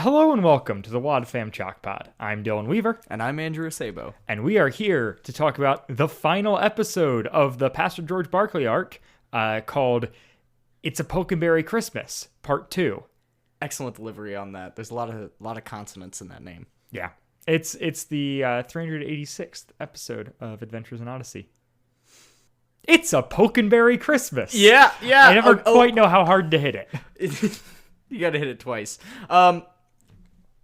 Hello and welcome to the Wad Fam Chalk Pod. I'm Dylan Weaver. And I'm Andrew Sabo. And we are here to talk about the final episode of the Pastor George Barkley arc called It's a Pokenberry Christmas, Part 2. Excellent delivery on that. There's a lot of consonants in that name. Yeah. It's the 386th episode of Adventures in Odyssey. It's a Pokenberry Christmas. Yeah. I never quite know how hard to hit it. You gotta hit it twice.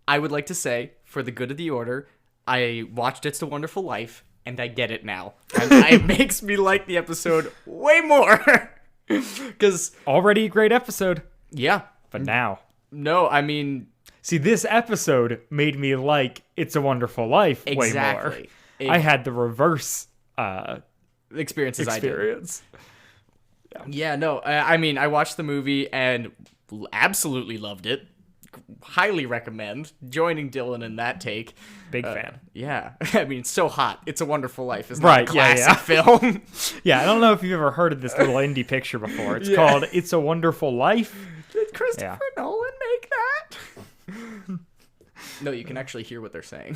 I would like to say, for the good of the order, I watched It's a Wonderful Life, and I get it now. And it makes me like the episode way more. Because already a great episode. Yeah. But now. No, I mean... See, this episode made me like It's a Wonderful Life way more. I had the reverse experience. I did. Yeah, no, I mean, I watched the movie and absolutely loved it. Highly recommend joining Dylan in that take. Big fan. Yeah. I mean, it's so hot. It's a Wonderful Life. It's not a classic film. Yeah, I don't know if you've ever heard of this little indie picture before. It's called It's a Wonderful Life. Did Christopher Nolan make that? No, you can actually hear what they're saying.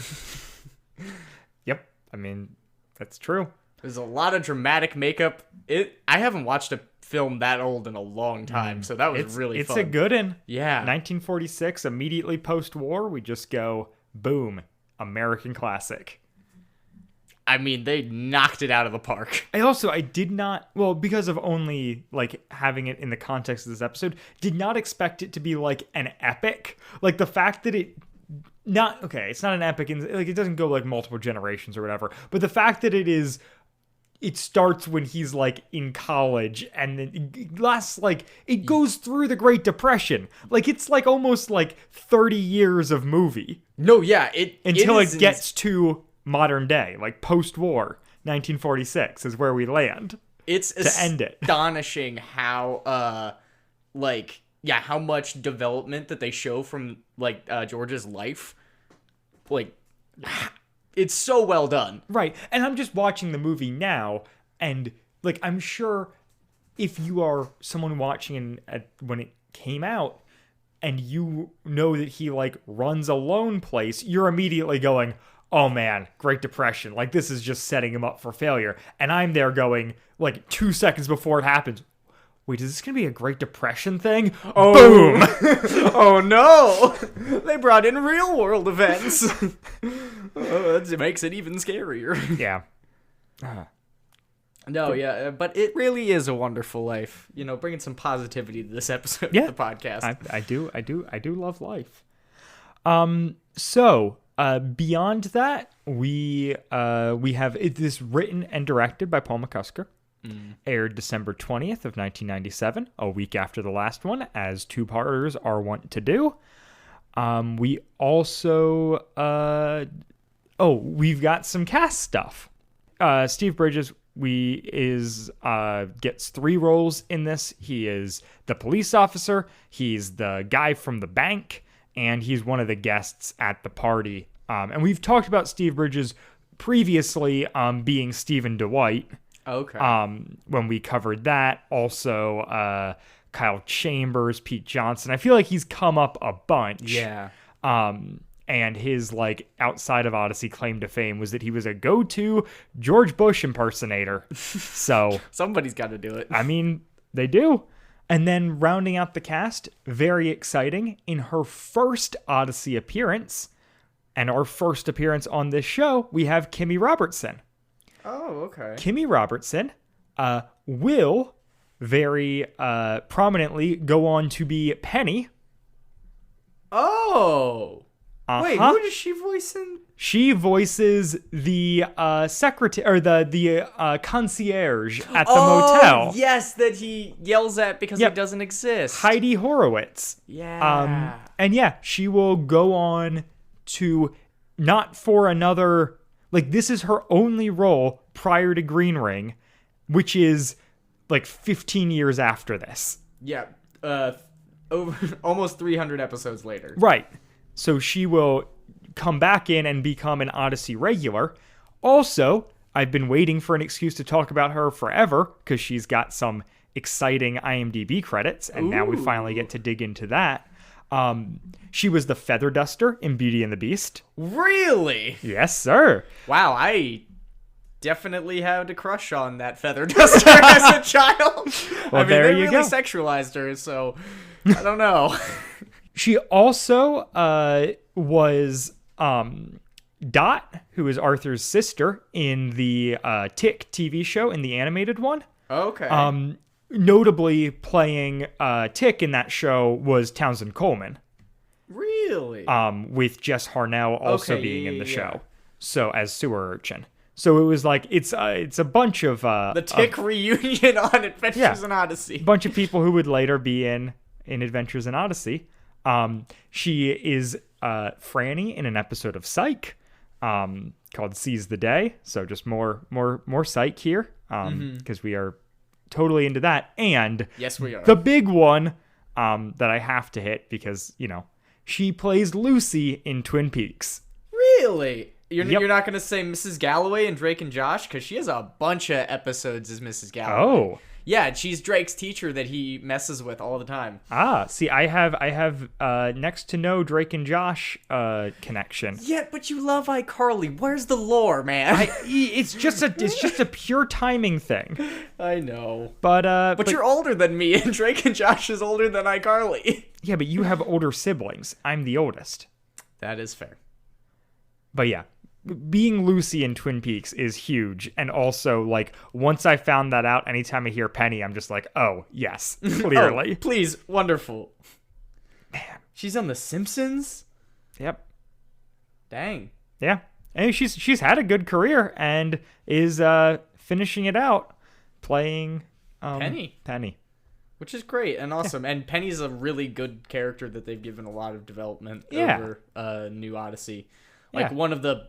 Yep. I mean, that's true. There's a lot of dramatic makeup. I haven't watched a film that old in a long time, so that was really fun. It's a good one. Yeah. 1946, immediately post-war, we just go, boom, American classic. I mean, they knocked it out of the park. I did not, well, because of only, like, having it in the context of this episode, did not expect it to be, like, an epic. Like, the fact that it's not an epic, like, it doesn't go, like, multiple generations or whatever, but the fact that it starts when he's, like, in college, and then it lasts, like, it goes through the Great Depression. Like, it's, like, almost, like, 30 years of movie. No, yeah. Until it gets to modern day, like, post-war, 1946 is where we land. It's to end it. Astonishing how, how much development that they show from, like, George's life. Like... It's so well done. Right. And I'm just watching the movie now, and, like, I'm sure if you are someone watching when it came out, and you know that he, like, runs a loan place, you're immediately going, oh, man, Great Depression. Like, this is just setting him up for failure. And I'm there going, like, 2 seconds before it happens, wait, is this going to be a Great Depression thing? Oh. Boom! Oh, no! They brought in real-world events. That makes it even scarier. Yeah. No, yeah, but it really is a wonderful life. You know, bringing some positivity to this episode of the podcast. I do love life. So, beyond that, we have this written and directed by Paul McCusker. Aired December 20th of 1997, a week after the last one, as two-parters are wont to do. We also... we've got some cast stuff. Steve Bridges gets 3 roles in this. He is the police officer, he's the guy from the bank, and he's one of the guests at the party. And we've talked about Steve Bridges previously being Stephen Dwight. Okay. When we covered that. Also, Kyle Chambers, Pete Johnson. I feel like he's come up a bunch. Yeah. And his, like, outside of Odyssey claim to fame was that he was a go-to George Bush impersonator. So somebody's got to do it. I mean, they do. And then rounding out the cast, very exciting, in her first Odyssey appearance, and our first appearance on this show, we have Kimmy Robertson. Oh, okay. Kimmy Robertson will very prominently go on to be Penny. Oh. Wait, who does she voice in? She voices the secretary or the concierge at the motel. Yes, that he yells at because he doesn't exist. Heidi Horowitz. Yeah. And yeah, she will go on to not for another. Like, this is her only role prior to Green Ring, which is, like, 15 years after this. Yeah. Over almost 300 episodes later. Right. So she will come back in and become an Odyssey regular. Also, I've been waiting for an excuse to talk about her forever, because she's got some exciting IMDb credits, and now we finally get to dig into that. She was the feather duster in Beauty and the Beast. Really? Yes, sir. Wow, I definitely had a crush on that feather duster as a child. Well, I mean, there they you really go. sexualized her, so I don't know. She also was Dot, who is Arthur's sister in the Tick TV show, in the animated one. Okay. Notably playing Tick in that show was Townsend Coleman. Really? With Jess Harnell also Okay, being in the yeah. show. So as sewer urchin. So it was like it's a bunch of the Tick reunion on Adventures in Odyssey. bunch of people who would later be in Adventures in Odyssey. She is Franny in an episode of Psych called Seize the Day. So just more Psych here because we are totally into that. And Yes, we are. the big one that I have to hit because, you know, she plays Lucy in Twin Peaks. Really? You're Yep. not going to say Mrs. Galloway in Drake and Josh? Because she has a bunch of episodes as Mrs. Galloway. Oh. Yeah, she's Drake's teacher that he messes with all the time. See, I have next to no Drake and Josh connection. Yeah, but you love iCarly. Where's the lore, man? It's just a pure timing thing. I know. But You're older than me, and Drake and Josh is older than iCarly. yeah, but you have older siblings. I'm the oldest. That is fair. But yeah, being Lucy in Twin Peaks is huge. And also, like, once I found that out, anytime I hear Penny, I'm just like, oh, yes, clearly. Oh, please, wonderful. Man, she's on The Simpsons? Yep. Dang. Yeah. And she's had a good career and is finishing it out playing Penny. Which is great and awesome. And Penny's a really good character that they've given a lot of development Yeah. over New Odyssey. Like, Yeah. one of the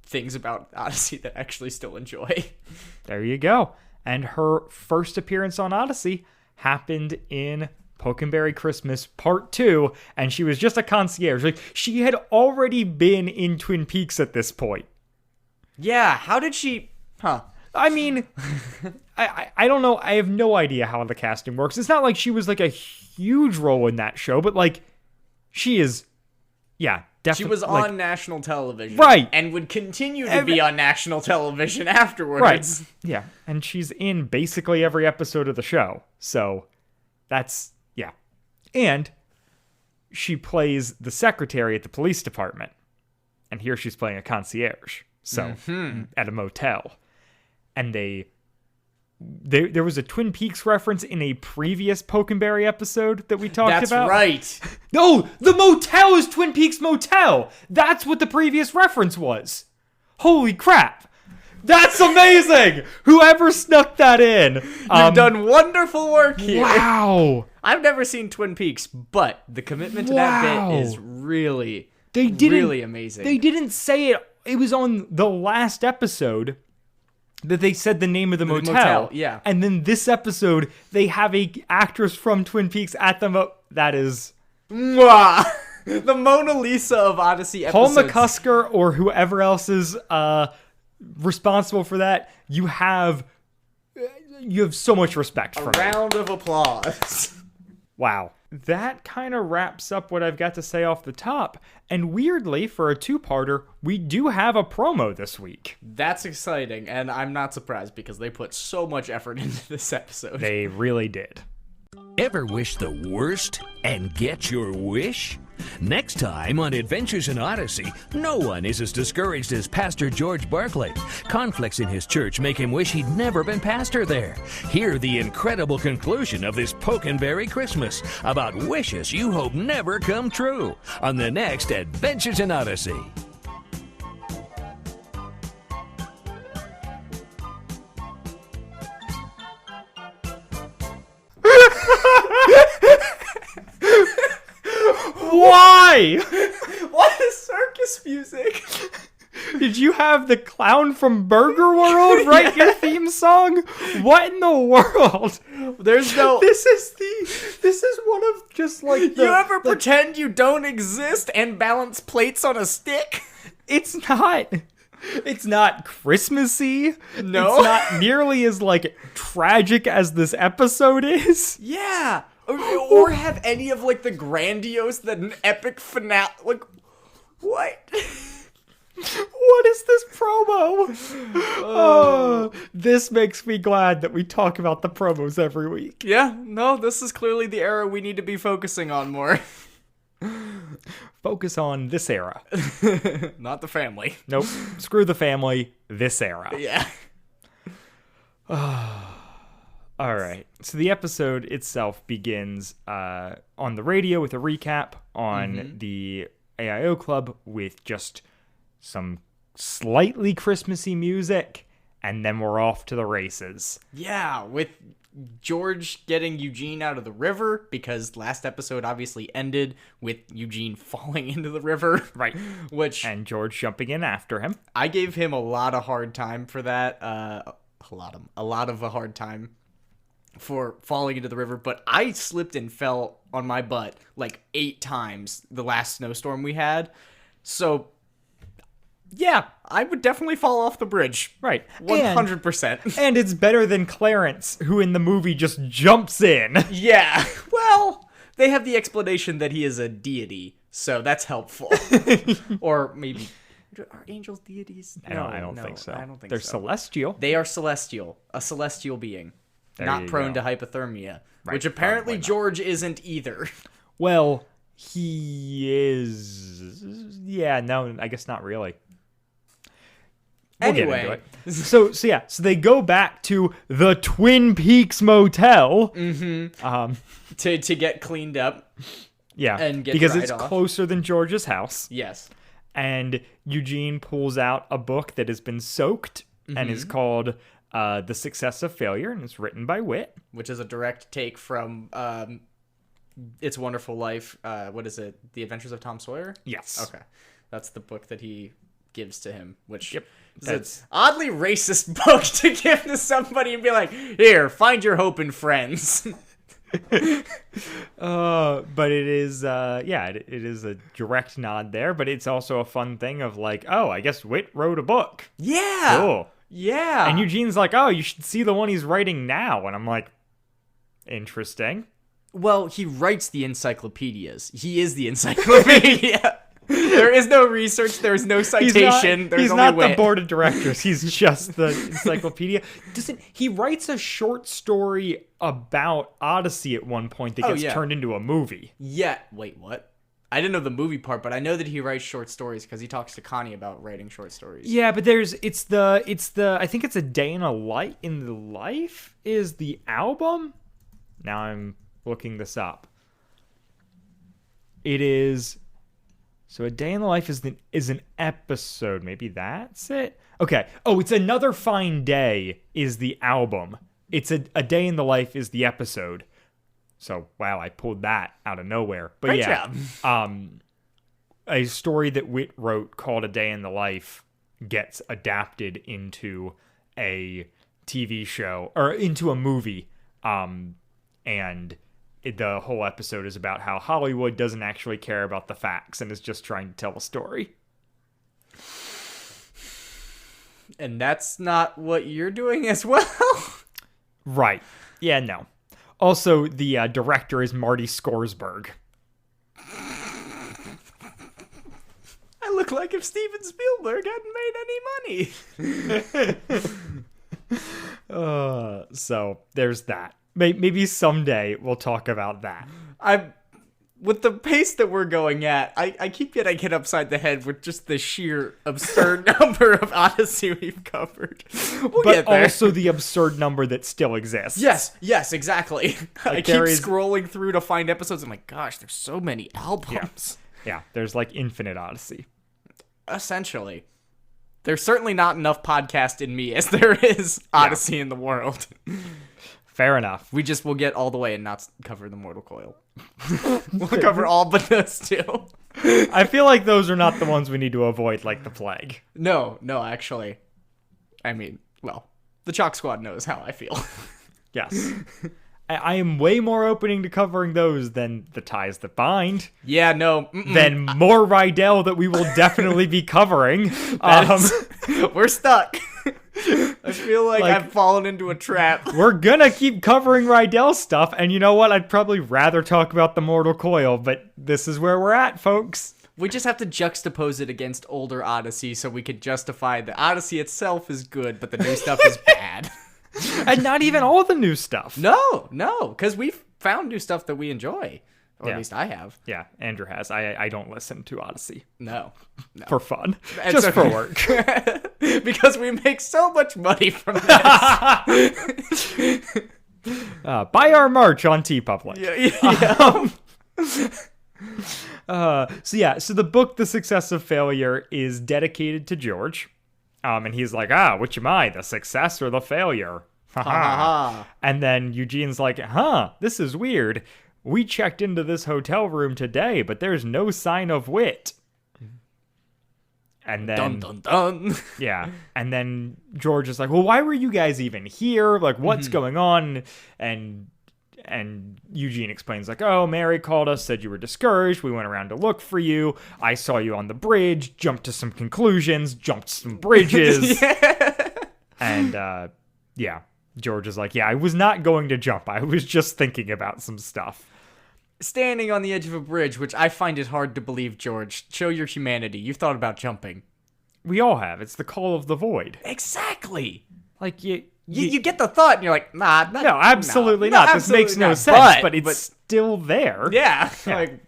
things about Odyssey that I actually still enjoy. There you go. And her first appearance on Odyssey happened in Pokenberry Christmas Part 2, and she was just a concierge. Like, she had already been in Twin Peaks at this point. Yeah, how did she... Huh. I mean, I don't know. I have no idea how the casting works. It's not like she was like a huge role in that show, but like, she is, yeah, definitely. She was on national television. Right. And would continue to be on national television afterwards. Right. Yeah. And she's in basically every episode of the show. So that's, yeah. And she plays the secretary at the police department. And here she's playing a concierge. So at a motel. And there was a Twin Peaks reference in a previous Pokenberry episode that we talked about. That's right. No, the motel is Twin Peaks Motel. That's what the previous reference was. Holy crap. That's amazing. Whoever snuck that in. You've done wonderful work here. Wow. I've never seen Twin Peaks, but the commitment to that bit is really, really amazing. They didn't say it. It was on the last episode that they said the name of the motel. Yeah. And then this episode, they have a actress from Twin Peaks at the that is... Mwah! The Mona Lisa of Odyssey Paul episodes. McCusker or whoever else is responsible for that, you have so much respect for A round of applause. Wow. That kind of wraps up what I've got to say off the top. And weirdly, for a two-parter, we do have a promo this week. That's exciting, and I'm not surprised because they put so much effort into this episode. They really did. Ever wish the worst and get your wish? Next time on Adventures in Odyssey, no one is as discouraged as Pastor George Barclay. Conflicts in his church make him wish he'd never been pastor there. Hear the incredible conclusion of this Pokenberry Christmas about wishes you hope never come true on the next Adventures in Odyssey. Why? What is circus music? Did you have the clown from Burger World write your theme song? What in the world? There's no... This is one of just like the... You ever pretend you don't exist and balance plates on a stick? It's not Christmassy. No. It's not nearly as like tragic as this episode is. Yeah. Or have any of, like, the grandiose, an epic finale. Like, what? What is this promo? Oh, this makes me glad that we talk about the promos every week. Yeah, no, this is clearly the era we need to be focusing on more. Focus on this era. Not the family. Nope. Screw the family. This era. Yeah. All right. So the episode itself begins on the radio with a recap on the AIO Club with just some slightly Christmassy music, and then we're off to the races. Yeah, with George getting Eugene out of the river, because last episode obviously ended with Eugene falling into the river. Right. And George jumping in after him. I gave him a lot of hard time for that. A lot of a hard time for falling into the river, but I slipped and fell on my butt like 8 times the last snowstorm we had. So yeah, I would definitely fall off the bridge. Right. 100%. And it's better than Clarence, who in the movie just jumps in. Yeah. Well, they have the explanation that he is a deity, so that's helpful. Or maybe... Are angels deities? I don't think so. I don't think They're so. celestial. They are celestial. A celestial being. There not you prone go. to hypothermia. Right, Which apparently probably not. George isn't either. Well, he is... Yeah, no, I guess not really. We'll get into Anyway. it. So they go back to the Twin Peaks Motel. To get cleaned up. Yeah, And get because dried it's off. closer than George's house. Yes. And Eugene pulls out a book that has been soaked and is called The Success of Failure, and it's written by Whit. Which is a direct take from It's a Wonderful Life. What is it? The Adventures of Tom Sawyer? Yes. Okay. That's the book that he gives to him, which Yep. is an oddly racist book to give to somebody and be like, here, find your hope in friends. But it is, it is a direct nod there, but it's also a fun thing of like, oh, I guess Whit wrote a book. Yeah. Cool. Yeah. And Eugene's like, oh, you should see the one he's writing now. And I'm like, interesting. Well, he writes the encyclopedias. He is the encyclopedia. There is no research. There is no citation. He's only not wit. the board of directors. He's just the encyclopedia. He writes a short story about Odyssey at one point that gets turned into a movie. Yeah. Wait, what? I didn't know the movie part, but I know that he writes short stories because he talks to Connie about writing short stories. Yeah, but it's the I think it's A Day in the Life is the album. Now I'm looking this up. It is. So A Day in the Life is an episode. Maybe that's it. Okay. Oh, it's Another Fine Day is the album. It's a Day in the Life is the episode. So wow, I pulled that out of nowhere. But Great yeah, job. A story that Whit wrote called A Day in the Life gets adapted into a TV show or into a movie. And the whole episode is about how Hollywood doesn't actually care about the facts and is just trying to tell a story. And that's not what you're doing as well. Right. Yeah, no. Also, the director is Marty Scoresburg. I look like if Steven Spielberg hadn't made any money. So there's that. Maybe someday we'll talk about that. With the pace that we're going at, I keep getting hit upside the head with just the sheer absurd number of Odyssey we've covered. We'll get there. Also the absurd number that still exists. Yes, exactly. I keep scrolling through to find episodes. I'm like, gosh, there's so many albums. Yeah, there's like infinite Odyssey. Essentially. There's certainly not enough podcast in me as there is Odyssey in the world. Fair enough. We'll get all the way and not cover the Mortal Coil. We'll cover all but those two. I feel like those are not the ones we need to avoid like the plague. No, actually. I mean, well, the Chalk Squad knows how I feel. Yes. I am way more opening to covering those than the Ties That Bind. Yeah, no. Than more Rydell that we will definitely be covering. We're stuck. I feel like I've fallen into a trap. We're gonna keep covering Rydell stuff, and you know what? I'd probably rather talk about the Mortal Coil, but this is where we're at, folks. We just have to juxtapose it against older Odyssey so we could justify the Odyssey itself is good, but the new stuff is bad. And not even all the new stuff. No, because we've found new stuff that we enjoy. Or at least I have. Yeah, Andrew has. I don't listen to Odyssey. No. For fun. It's just okay. for work. Because we make so much money from this. Buy our merch on TeePublic. So the book, The Success of Failure, is dedicated to George. And he's like, which am I, the success or the failure? And then Eugene's like, this is weird. We checked into this hotel room today, but there's no sign of wit. And then, dun, dun, dun. Yeah. And then George is like, well, why were you guys even here? Like, what's going on? And Eugene explains, like, oh, Mary called us, said you were discouraged. We went around to look for you. I saw you on the bridge, jumped to some conclusions, jumped some bridges. And, George is like, yeah, I was not going to jump. I was just thinking about some stuff. Standing on the edge of a bridge, which I find it hard to believe, George. Show your humanity. You've thought about jumping. We all have. It's the call of the void. Exactly. Like, you get the thought, and you're like, nah. No, absolutely not. This makes no sense, but it's still there. Yeah. Like,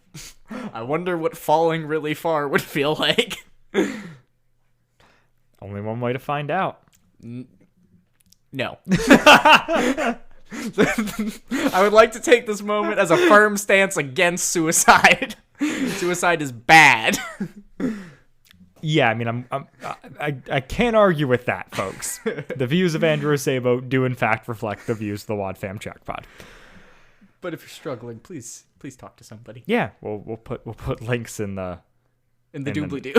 I wonder what falling really far would feel like. Only one way to find out. No. I would like to take this moment as a firm stance against suicide. Suicide is bad. Yeah, I mean, I can't argue with that, folks. The views of Andrew Sabo do in fact reflect the views of the Wad Fam Check Pod. But if you're struggling, please talk to somebody. Yeah, we'll put links in the doobly-doo.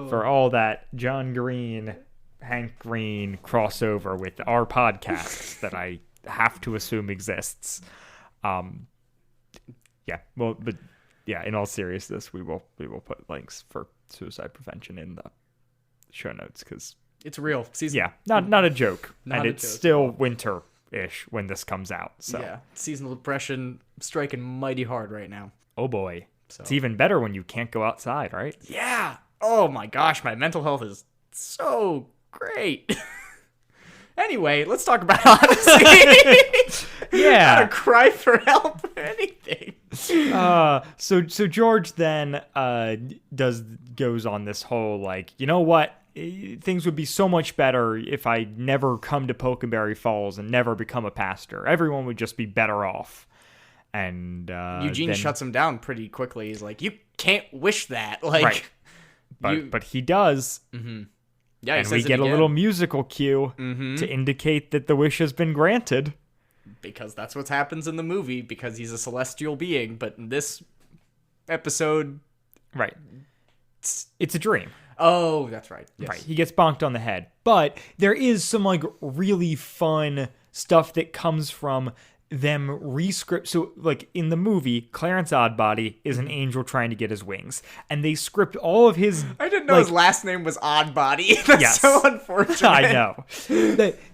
For all that John Green, Hank Green crossover with our podcasts that I have to assume exists. In all seriousness, we will put links for suicide prevention in the show notes because it's real. Not a joke, it's joke. still winter-ish when this comes out. So yeah, seasonal depression striking mighty hard right now. Oh boy, it's even better when you can't go outside, right? Yeah. Oh my gosh, my mental health is so great. Anyway, let's talk about Odyssey. Yeah. Not a cry for help or anything. So George then goes on this whole, like, you know what? Things would be so much better if I never come to Pokenberry Falls and never become a pastor. Everyone would just be better off. And Eugene shuts him down pretty quickly. He's like, you can't wish that. Like, right. But he does. Mm-hmm. Yeah, and we get a little musical cue to indicate that the wish has been granted. Because that's what happens in the movie, because he's a celestial being. But in this episode... Right. It's a dream. Oh, that's right. Yes. Right. He gets bonked on the head. But there is some, like, really fun stuff that comes from them rescript. So, like, in the movie, Clarence Oddbody is an angel trying to get his wings. And they script all of his... I didn't know his last name was Oddbody. That's so unfortunate. I know.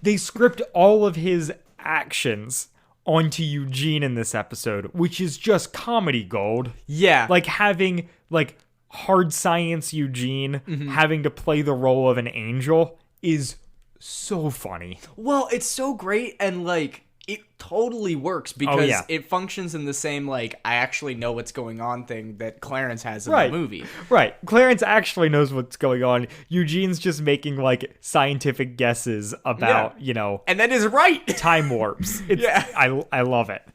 They script all of his actions onto Eugene in this episode, which is just comedy gold. Yeah. Like, having, like, hard science Eugene having to play the role of an angel is so funny. Well, it's so great, and, like, it totally works because it functions in the same, like, I actually know what's going on thing that Clarence has in the movie. Right. Clarence actually knows what's going on. Eugene's just making, like, scientific guesses about, you know... And that is right! Time warps. I love it.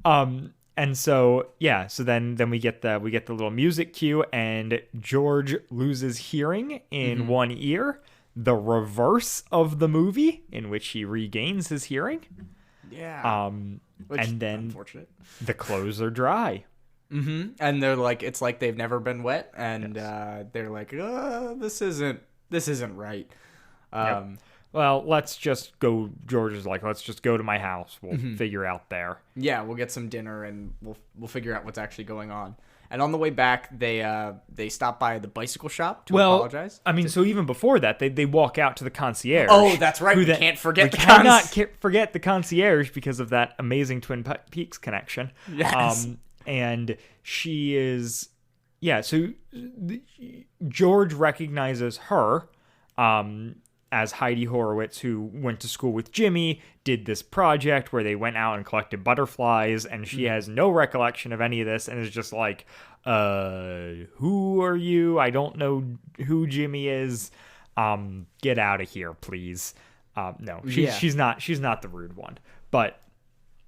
And so, so then we get the little music cue, and George loses hearing in one ear. The reverse of the movie, in which he regains his hearing. Yeah. And then unfortunate. The clothes are dry. Mm-hmm. And they're like, it's like they've never been wet, and they're like, this isn't right. Well, let's just go. George is like, let's just go to my house. We'll figure out there. Yeah, we'll get some dinner and we'll figure out what's actually going on. And on the way back, they stop by the bicycle shop to Well, apologize. I mean, so even before that, they walk out to the concierge. Oh, that's right. who We then- can't forget we the cannot forget the concierge because of that amazing Twin Peaks connection. Yes. And she is, so George recognizes her as Heidi Horowitz, who went to school with Jimmy, did this project where they went out and collected butterflies, and she has no recollection of any of this and is just like, who are you? I don't know who Jimmy is. Get out of here, please. No, she's not the rude one, but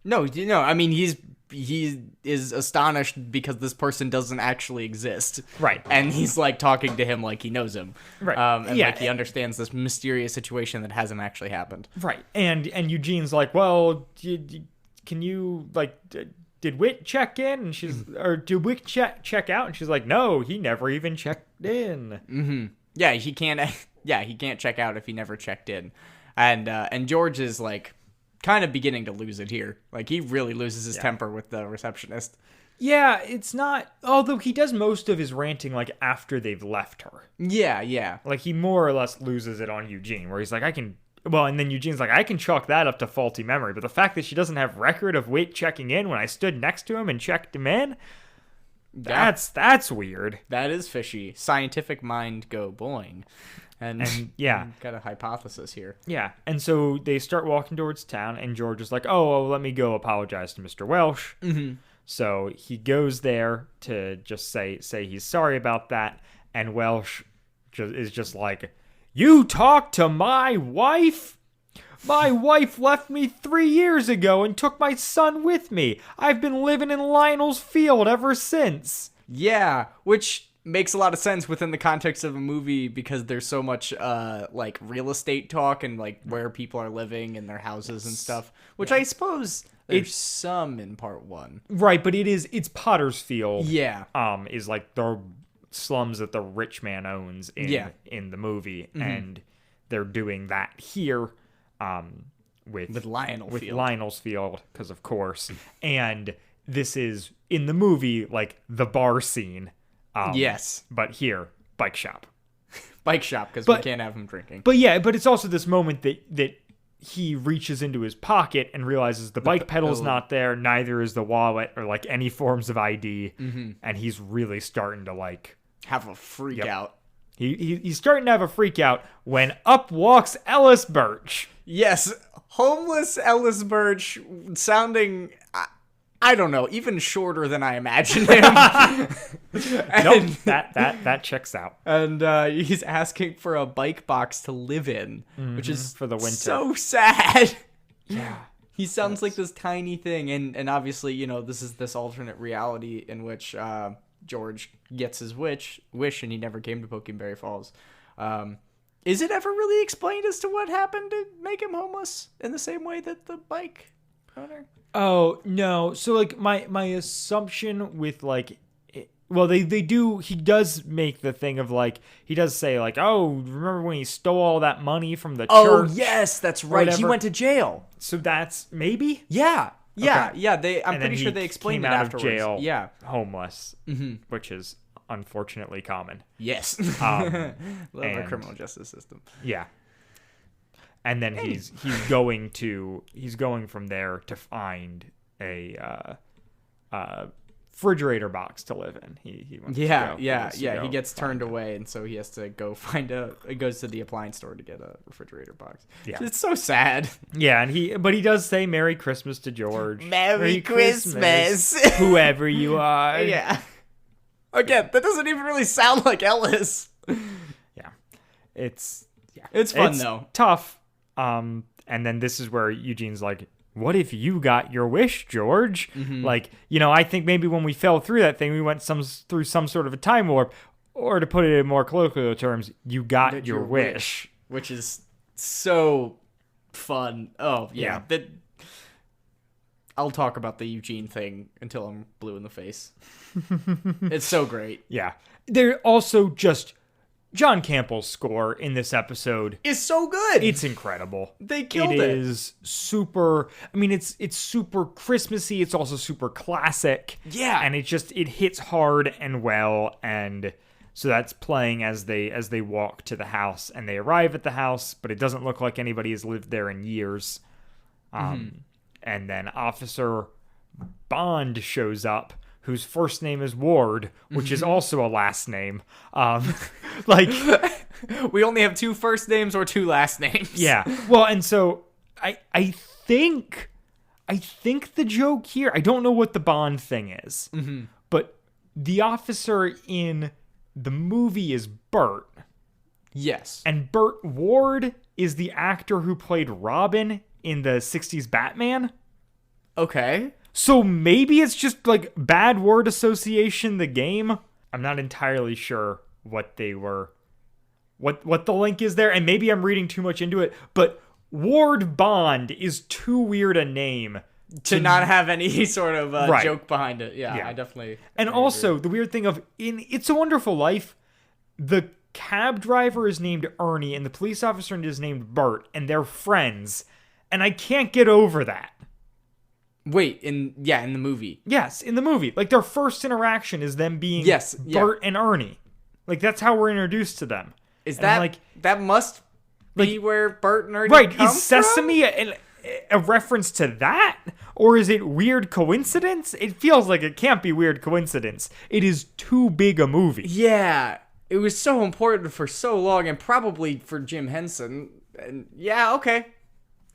No, I mean, he is astonished because this person doesn't actually exist. Right. And he's like talking to him like he knows him. Right. And Yeah. like he understands this mysterious situation that hasn't actually happened. right. And Eugene's like, well, can you like, did Whit check in? And she's, or did Whit check out? And she's like, no, he never even checked in. Yeah, he can't. Yeah, he can't check out if he never checked in. And George is like kind of beginning to lose it here. Like he really loses his temper with the receptionist. Yeah, it's not, although he does most of his ranting like after they've left her. Yeah. Like he more or less loses it on Eugene, where he's like, and then Eugene's like, I can chalk that up to faulty memory, but the fact that she doesn't have record of Whit checking in when I stood next to him and checked him in, that's weird. That is fishy. Scientific mind go boing. And yeah. Got a hypothesis here. Yeah, and so they start walking towards town, and George is like, oh, well, let me go apologize to Mr. Welsh. Mm-hmm. So he goes there to just say he's sorry about that, and Welsh is just like, you talked to my wife? My wife left me 3 years ago and took my son with me. I've been living in Lionel's Field ever since. Yeah, which makes a lot of sense within the context of a movie because there's so much like real estate talk and like where people are living and their houses and stuff, which I suppose there's some in part 1. Right, but it's Pottersfield. Yeah. Is like the slums that the rich man owns in the movie, and they're doing that here with Lionel's Field, because of course. And this is in the movie like the bar scene. Yes. But here, bike shop. Bike shop, because we can't have him drinking. But it's also this moment that he reaches into his pocket and realizes the bike pedal's not there, neither is the wallet or like any forms of ID, and he's really starting to like have a freak out. He's starting to have a freak out when up walks Ellis Birch. Yes, homeless Ellis Birch, sounding, I don't know, even shorter than I imagined him. Nope, that checks out. And he's asking for a bike box to live in, which is for the winter. So sad. Yeah. He sounds like this tiny thing, and obviously, you know, this is this alternate reality in which George gets his wish, and he never came to Pokenberry Falls. Is it ever really explained as to what happened to make him homeless in the same way that the bike owner? Oh, no. So, like, my assumption with, like, well, he does make the thing of, like, he does say, like, oh, remember when he stole all that money from the church? Oh, yes, that's right. Whatever. He went to jail. So that's, maybe? Yeah. Okay. I'm pretty sure they explained it afterwards. Out of jail, yeah. Homeless, which is unfortunately common. Yes. Love our criminal justice system. Yeah. And then he's going from there to find a refrigerator box to live in. He wants to go. He gets turned away, and so he has to go he goes to the appliance store to get a refrigerator box. Yeah, it's so sad. Yeah, but he does say Merry Christmas to George. Merry Christmas. Whoever you are. Yeah. Again, that doesn't even really sound like Ellis. Yeah, it's fun though. Tough. And then this is where Eugene's like, what if you got your wish, George? Like, you know, I think maybe when we fell through that thing, we went through some sort of a time warp, or to put it in more colloquial terms, you got your wish. Which is so fun. Oh, yeah. I'll talk about the Eugene thing until I'm blue in the face. It's so great. Yeah. They're also just John Campbell's score in this episode Is so good. it's incredible. They killed It it. is super. I mean, it's super Christmassy. It's also super classic. Yeah. and it hits hard and well. And so that's playing as they walk to the house, and they arrive at the house, but it doesn't look like anybody has lived there in years. And then Officer Bond shows up, whose first name is Ward, which is also a last name. Like, We only have 2 first names or 2 last names. yeah. Well, and so I think the joke here, I don't know what the Bond thing is, but the officer in the movie is Burt, Yes. and Burt Ward is the actor who played Robin in the 60s Batman. Okay. So maybe it's just like bad word association, the game. I'm not entirely sure what they were, what the link is there. And maybe I'm reading too much into it, but Ward Bond is too weird a name To not have any sort of Right. joke behind it. Yeah, Yeah. I definitely. And also the weird thing of in It's a Wonderful Life, the cab driver is named Ernie and the police officer is named Bert, and they're friends. And I can't get over that. Wait, in the movie. Yes, in the movie. Like, their first interaction is them being Yes, yeah. Bert and Ernie. Like, that's how we're introduced to them. Is And, that like, that must be where Bert and Ernie right, come is Sesame from? a reference to that? Or is it weird coincidence? It feels like it can't be weird coincidence. It is too big a movie. Yeah, it was so important for so long, and probably for Jim Henson. And yeah, okay,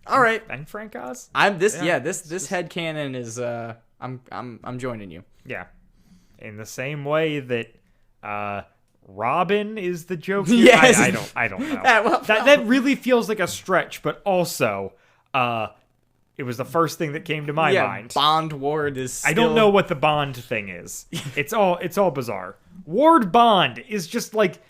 all right. And Frank Oz? This headcanon is I'm joining you. Yeah. In the same way that Robin is the joke here. Yes. I don't know. Well, that really feels like a stretch, but also it was the first thing that came to my mind. Bond Ward is. I don't know what the Bond thing is. It's all bizarre. Ward Bond is just like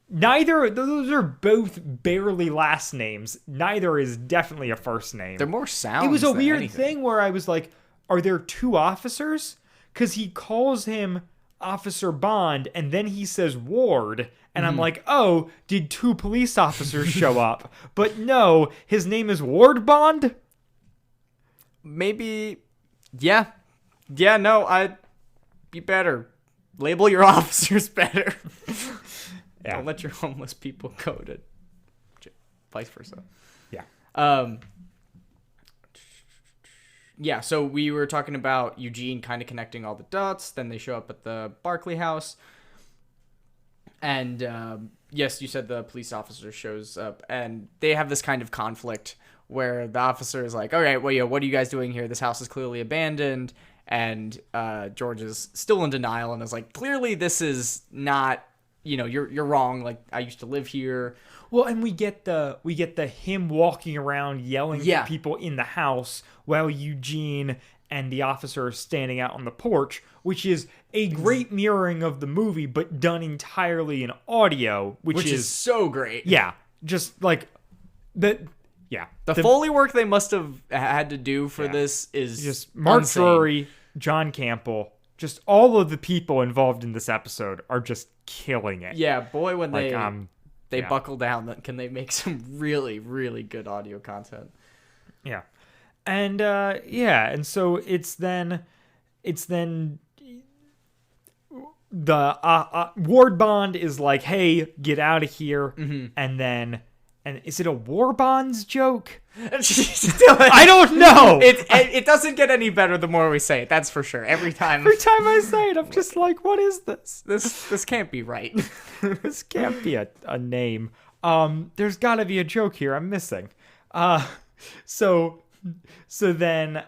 neither. Those are both barely last names. Neither is definitely a first name. They're more sounds. It was a than weird anything. thing where I was like, are there 2 officers? Because he calls him Officer Bond, and then he says Ward, and I'm like, oh, did 2 police officers show up? But no, his name is Ward Bond? Maybe. Yeah. No, I'd be better. Label your officers better. Yeah. Don't let your homeless people go to. Vice versa. Yeah. Yeah, so we were talking about Eugene kind of connecting all the dots. Then they show up at the Barclay house. And yes, you said the police officer shows up. And they have this kind of conflict where the officer is like, all right, well, what are you guys doing here? This house is clearly abandoned. And George is still in denial and is like, clearly this is not, you're wrong. Like, I used to live here. Well, and we get the him walking around yelling at people in the house while Eugene and the officer are standing out on the porch, which is a great mirroring of the movie, but done entirely in audio, which is so great. Yeah, just like the Foley work they must have had to do for this is just Mark insane. Drury, John Campbell, just all of the people involved in this episode are just killing it. Yeah, boy, when Like, they buckle down, can they make some really, really good audio content? Yeah. And and so it's then the Ward Bond is like, hey, get out of here. And is it a War Bonds joke? I don't know. It doesn't get any better the more we say it. That's for sure. Every time I say it, I'm just like, what is this? this can't be right. This can't be a name. There's got to be a joke here I'm missing. So then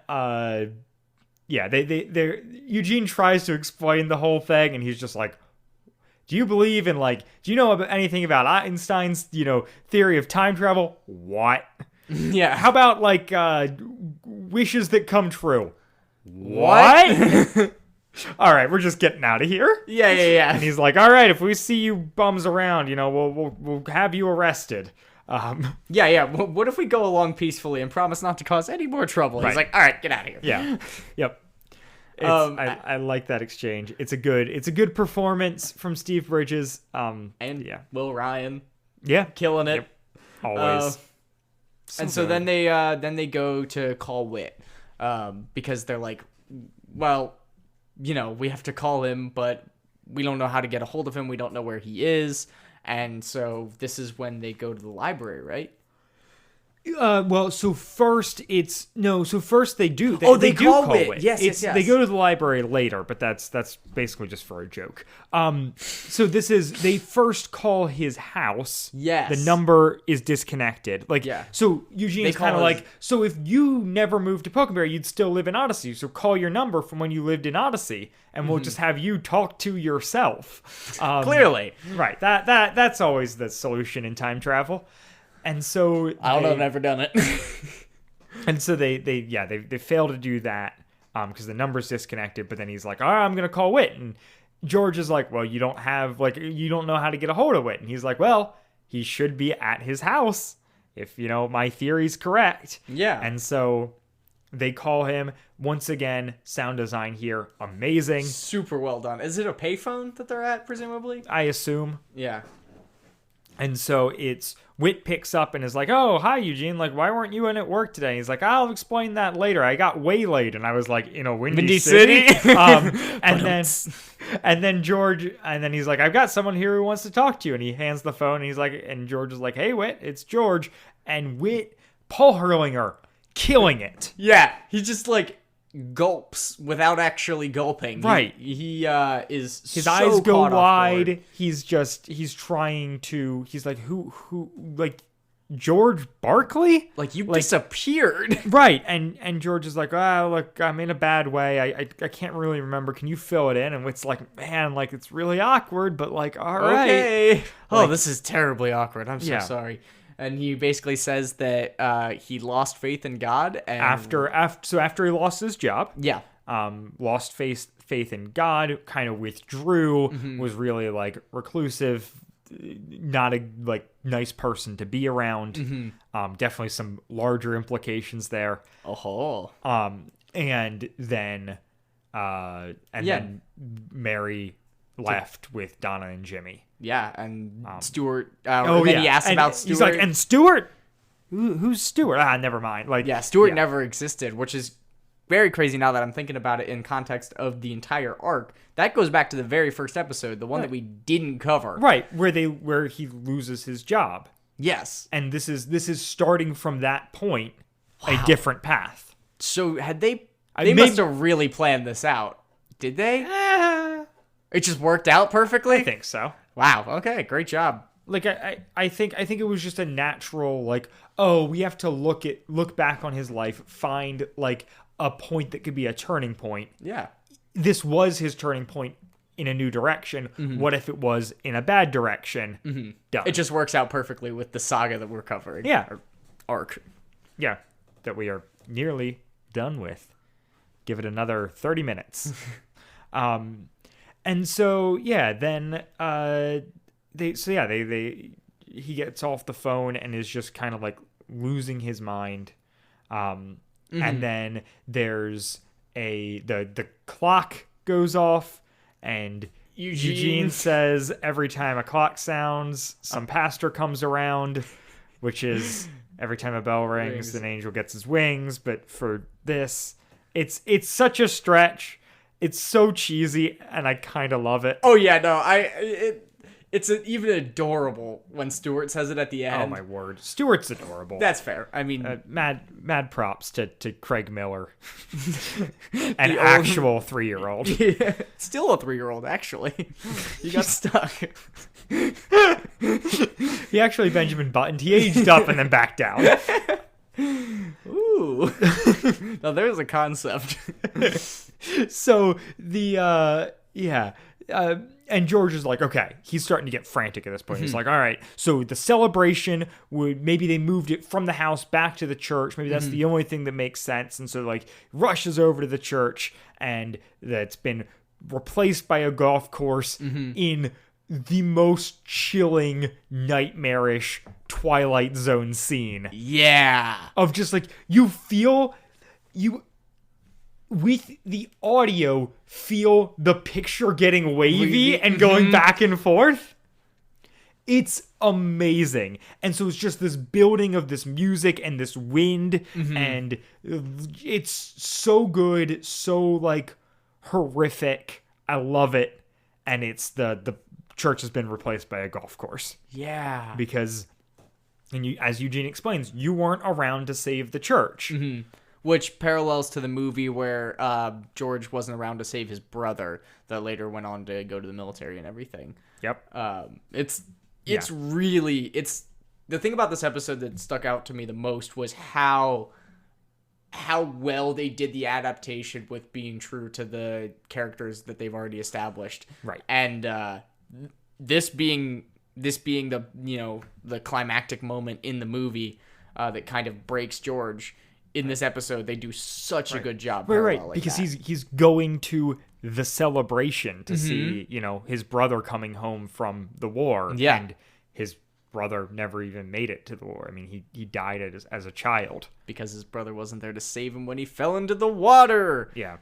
they Eugene tries to explain the whole thing, and he's just like, do you believe in, like, do you know anything about Einstein's, theory of time travel? What? Yeah. How about, like, wishes that come true? What? All right, we're just getting out of here. Yeah. And he's like, all right, if we see you bums around, we'll have you arrested. Yeah. Well, what if we go along peacefully and promise not to cause any more trouble? Right. He's like, all right, get out of here. Yeah. Yep. I like that exchange. It's a good performance from Steve Bridges. And Will Ryan, killing it. Yep. Always. So then they go to call Whit, because they're like, well, we have to call him, but we don't know how to get a hold of him. We don't know where he is. And so this is when they go to the library, right? So first they do. They do call call it. it. Yes. They go to the library later, but that's basically just for a joke. So they first call his house. Yes. The number is disconnected. So Eugene's kind of like, so if you never moved to Pokenberry, you'd still live in Odyssey. So call your number from when you lived in Odyssey, and we'll just have you talk to yourself. Clearly. Right. That's always the solution in time travel. And so I don't know, I've never done it. And so they fail to do that because the number's disconnected. But then he's like, all right, I'm gonna call Whit, and George is like, well, you don't know how to get a hold of Whit, and he's like, well, he should be at his house if my theory's correct. Yeah. And so they call him once again. Sound design here, amazing, super well done. Is it a payphone that they're at, presumably? I assume. Yeah. And so Whit picks up and is like, oh, hi, Eugene. Like, why weren't you in at work today? He's like, I'll explain that later. I got waylaid. And I was like, in a windy city? And then George, and then he's like, I've got someone here who wants to talk to you. And he hands the phone. And George is like, hey, Whit, it's George. And Whit, Paul Hurlinger, killing it. Yeah. He just gulps without actually gulping. Right. He is his so eyes go caught off wide. guard. He's trying to, he's like, who, like, George Barkley? You disappeared. Right. And George is like, look, I'm in a bad way. I can't really remember. Can you fill it in? And it's like, man, it's really awkward, but all right. Okay. This is terribly awkward. I'm so sorry. And he basically says that he lost faith in God, and after he lost his job, lost faith in God, kind of withdrew, was really reclusive, not a nice person to be around. Definitely some larger implications there. And then Mary left with Donna and Jimmy. Yeah, and Stuart. Then he asked about Stuart. He's like, and Stuart? Who's Stuart? Never mind. Stuart never existed, which is very crazy now that I'm thinking about it in context of the entire arc. That goes back to the very first episode, the one that we didn't cover. Right, where he loses his job. Yes. And this is starting from that point, a different path. So had they must have really planned this out. Did they? It just worked out perfectly? I think so. Wow. Okay. Great job. I think it was just a natural we have to look back on his life, find a point that could be a turning point. Yeah. This was his turning point in a new direction. What if it was in a bad direction? Done. It just works out perfectly with the saga that we're covering. Yeah. Or arc. Yeah. That we are nearly done with. Give it another 30 minutes. And so, then he gets off the phone and is just kind of losing his mind. And then there's the clock goes off, and Eugene says every time a clock sounds, some pastor comes around, which is every time a bell rings, an angel gets his wings. But for this, it's such a stretch. It's so cheesy, and I kind of love it. Oh yeah, no, it's even adorable when Stuart says it at the end. Oh my word, Stuart's adorable. That's fair. I mean, mad props to Craig Miller, an actual 3-year-old. Yeah, still a 3-year-old, actually. He got stuck. He actually Benjamin Buttoned. He aged up and then backed down. Ooh, now there's a concept. So and George is like, okay, he's starting to get frantic at this point. He's like, all right, so the celebration maybe they moved it from the house back to the church. Maybe that's the only thing that makes sense. And so rushes over to the church, and that's been replaced by a golf course in the most chilling, nightmarish Twilight Zone scene. Yeah. Of just you feel with the audio, feel the picture getting wavy and going back and forth. It's amazing. And so it's just this building of this music and this wind, and it's so good, so like horrific. I love it. And it's the church has been replaced by a golf course. Yeah. Because, as Eugene explains, you weren't around to save the church. Which parallels to the movie where George wasn't around to save his brother that later went on to go to the military and everything. Yep. It's really the thing about this episode that stuck out to me the most was how well they did the adaptation with being true to the characters that they've already established. Right. And this being the the climactic moment in the movie that kind of breaks George. In this episode, they do such a good job. Right, because he's going to the celebration to see, his brother coming home from the war. Yeah. And his brother never even made it to the war. I mean, he died as a child. Because his brother wasn't there to save him when he fell into the water. Yeah.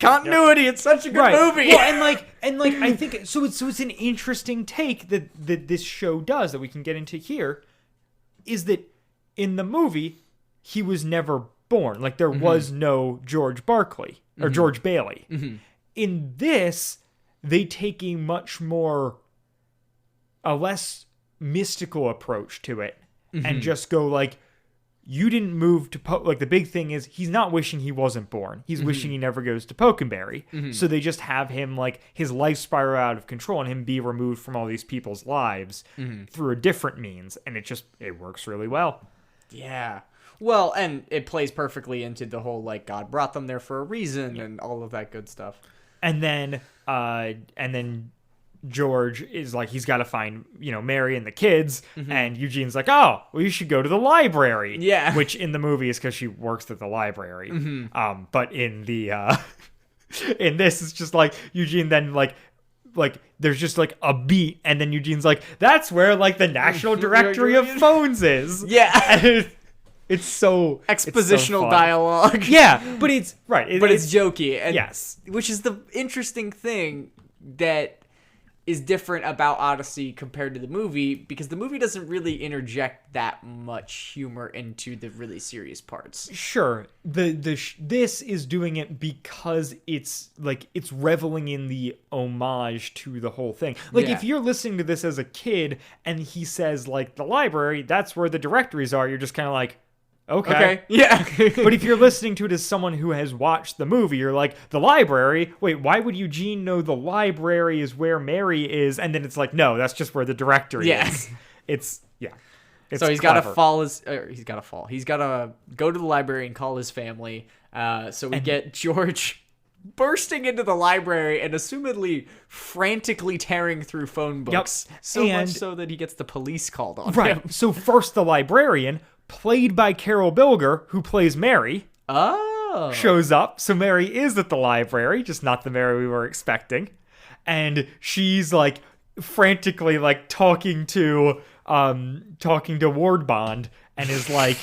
Continuity, it's such a good movie. Well, and I think so it's an interesting take that this show does that we can get into here, is that in the movie, he was never born. Like, there was no George Barclay, or George Bailey. In this, they take a less mystical approach to it, and just go, like, you didn't move to... like, the big thing is, he's not wishing he wasn't born. He's wishing he never goes to Pokenberry. So they just have him, like, his life spiral out of control, and him be removed from all these people's lives through a different means. And it works really well. Yeah. Well, and it plays perfectly into the whole, like, God brought them there for a reason and all of that good stuff. And then George is like, he's got to find, Mary and the kids. And Eugene's like, oh, well, you should go to the library. Yeah. Which in the movie is because she works at the library. But in the, in this, it's just like Eugene then like there's just like a beat, and then Eugene's like, that's where like the National Directory of Phones is. Yeah. And it's so expositional dialogue. Yeah, but it's right. But it's jokey. And yes. Which is the interesting thing that is different about Odyssey compared to the movie, because the movie doesn't really interject that much humor into the really serious parts. Sure. This is doing it because it's reveling in the homage to the whole thing. Like, if you're listening to this as a kid and he says, like, the library, that's where the directories are, you're just kind of like, okay. Yeah. But if you're listening to it as someone who has watched the movie, you're like, the library? Wait, why would Eugene know the library is where Mary is? And then it's like, no, that's just where the directory is. It's so he's got to He's got to go to the library and call his family. So we get George bursting into the library and assumedly frantically tearing through phone books. Yep. So much so that he gets the police called on him. Right. So first the librarian, played by Carol Bilger, who plays Mary, shows up. So Mary is at the library, just not the Mary we were expecting. And she's like frantically like talking to Ward Bond, and is like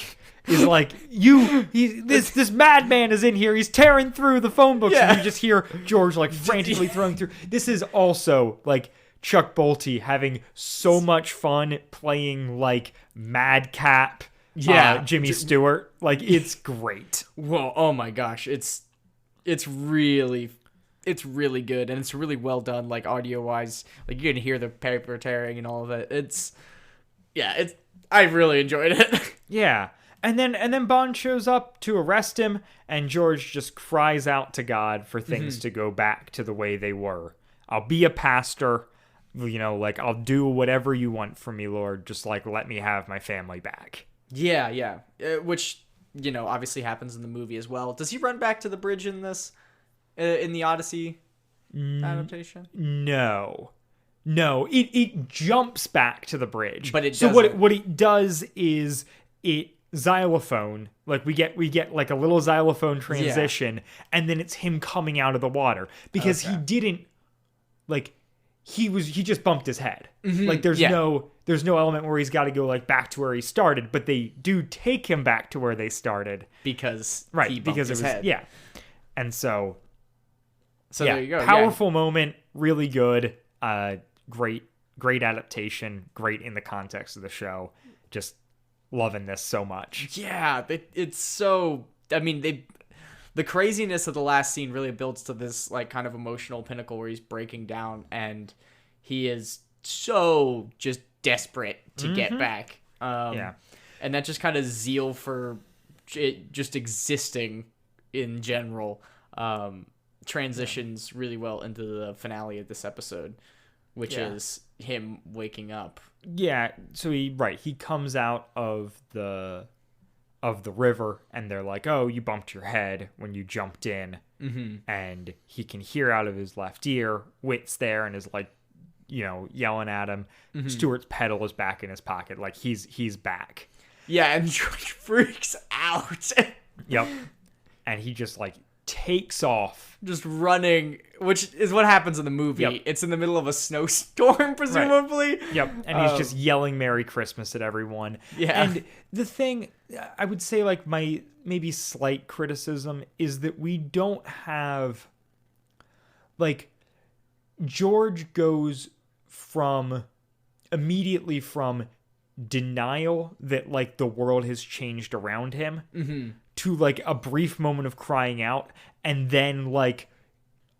this madman is in here. He's tearing through the phone books, and you just hear George like frantically throwing through. This is also like Chuck Bolte having so much fun playing like madcap. Jimmy Stewart. Like, it's great. Whoa, oh my gosh. It's really good, and it's really well done, like, audio-wise. Like, you can hear the paper tearing and all of it. I really enjoyed it. Yeah. And then Bond shows up to arrest him, and George just cries out to God for things to go back to the way they were. I'll be a pastor, like, I'll do whatever you want from me, Lord. Just, like, let me have my family back. Yeah. Which, obviously happens in the movie as well. Does he run back to the bridge in this, in the Odyssey adaptation? No, it jumps back to the bridge. But it so doesn't. what it does is it xylophone, like we get like a little xylophone transition, and then it's him coming out of the water, because he didn't, like, he just bumped his head. Like there's Yeah. no element where he's got to go like back to where he started, but they do take him back to where they started. Because Right, he bumped because his it was head. yeah. And so So there you go. powerful moment, really good. Great adaptation, great in the context of the show. Just loving this so much. Yeah, it's so. I mean, the craziness of the last scene really builds to this like kind of emotional pinnacle where he's breaking down and he is so just desperate to get back. Yeah. And that just kind of zeal for it just existing in general transitions really well into the finale of this episode, which is him waking up. Yeah, so he comes out of the river and they're like, "Oh, you bumped your head when you jumped in." And he can hear out of his left ear. Whit's there and is like, yelling at him. Stuart's pedal is back in his pocket, like he's back. Yeah, and George freaks out. Yep. And he just like takes off. Just running, which is what happens in the movie. Yep. It's in the middle of a snowstorm, presumably. Yep. And he's just yelling Merry Christmas at everyone. Yeah. And the thing, I would say, like, my maybe slight criticism is that we don't have, like, George goes immediately from denial that, like, the world has changed around him to, like, a brief moment of crying out and then, like,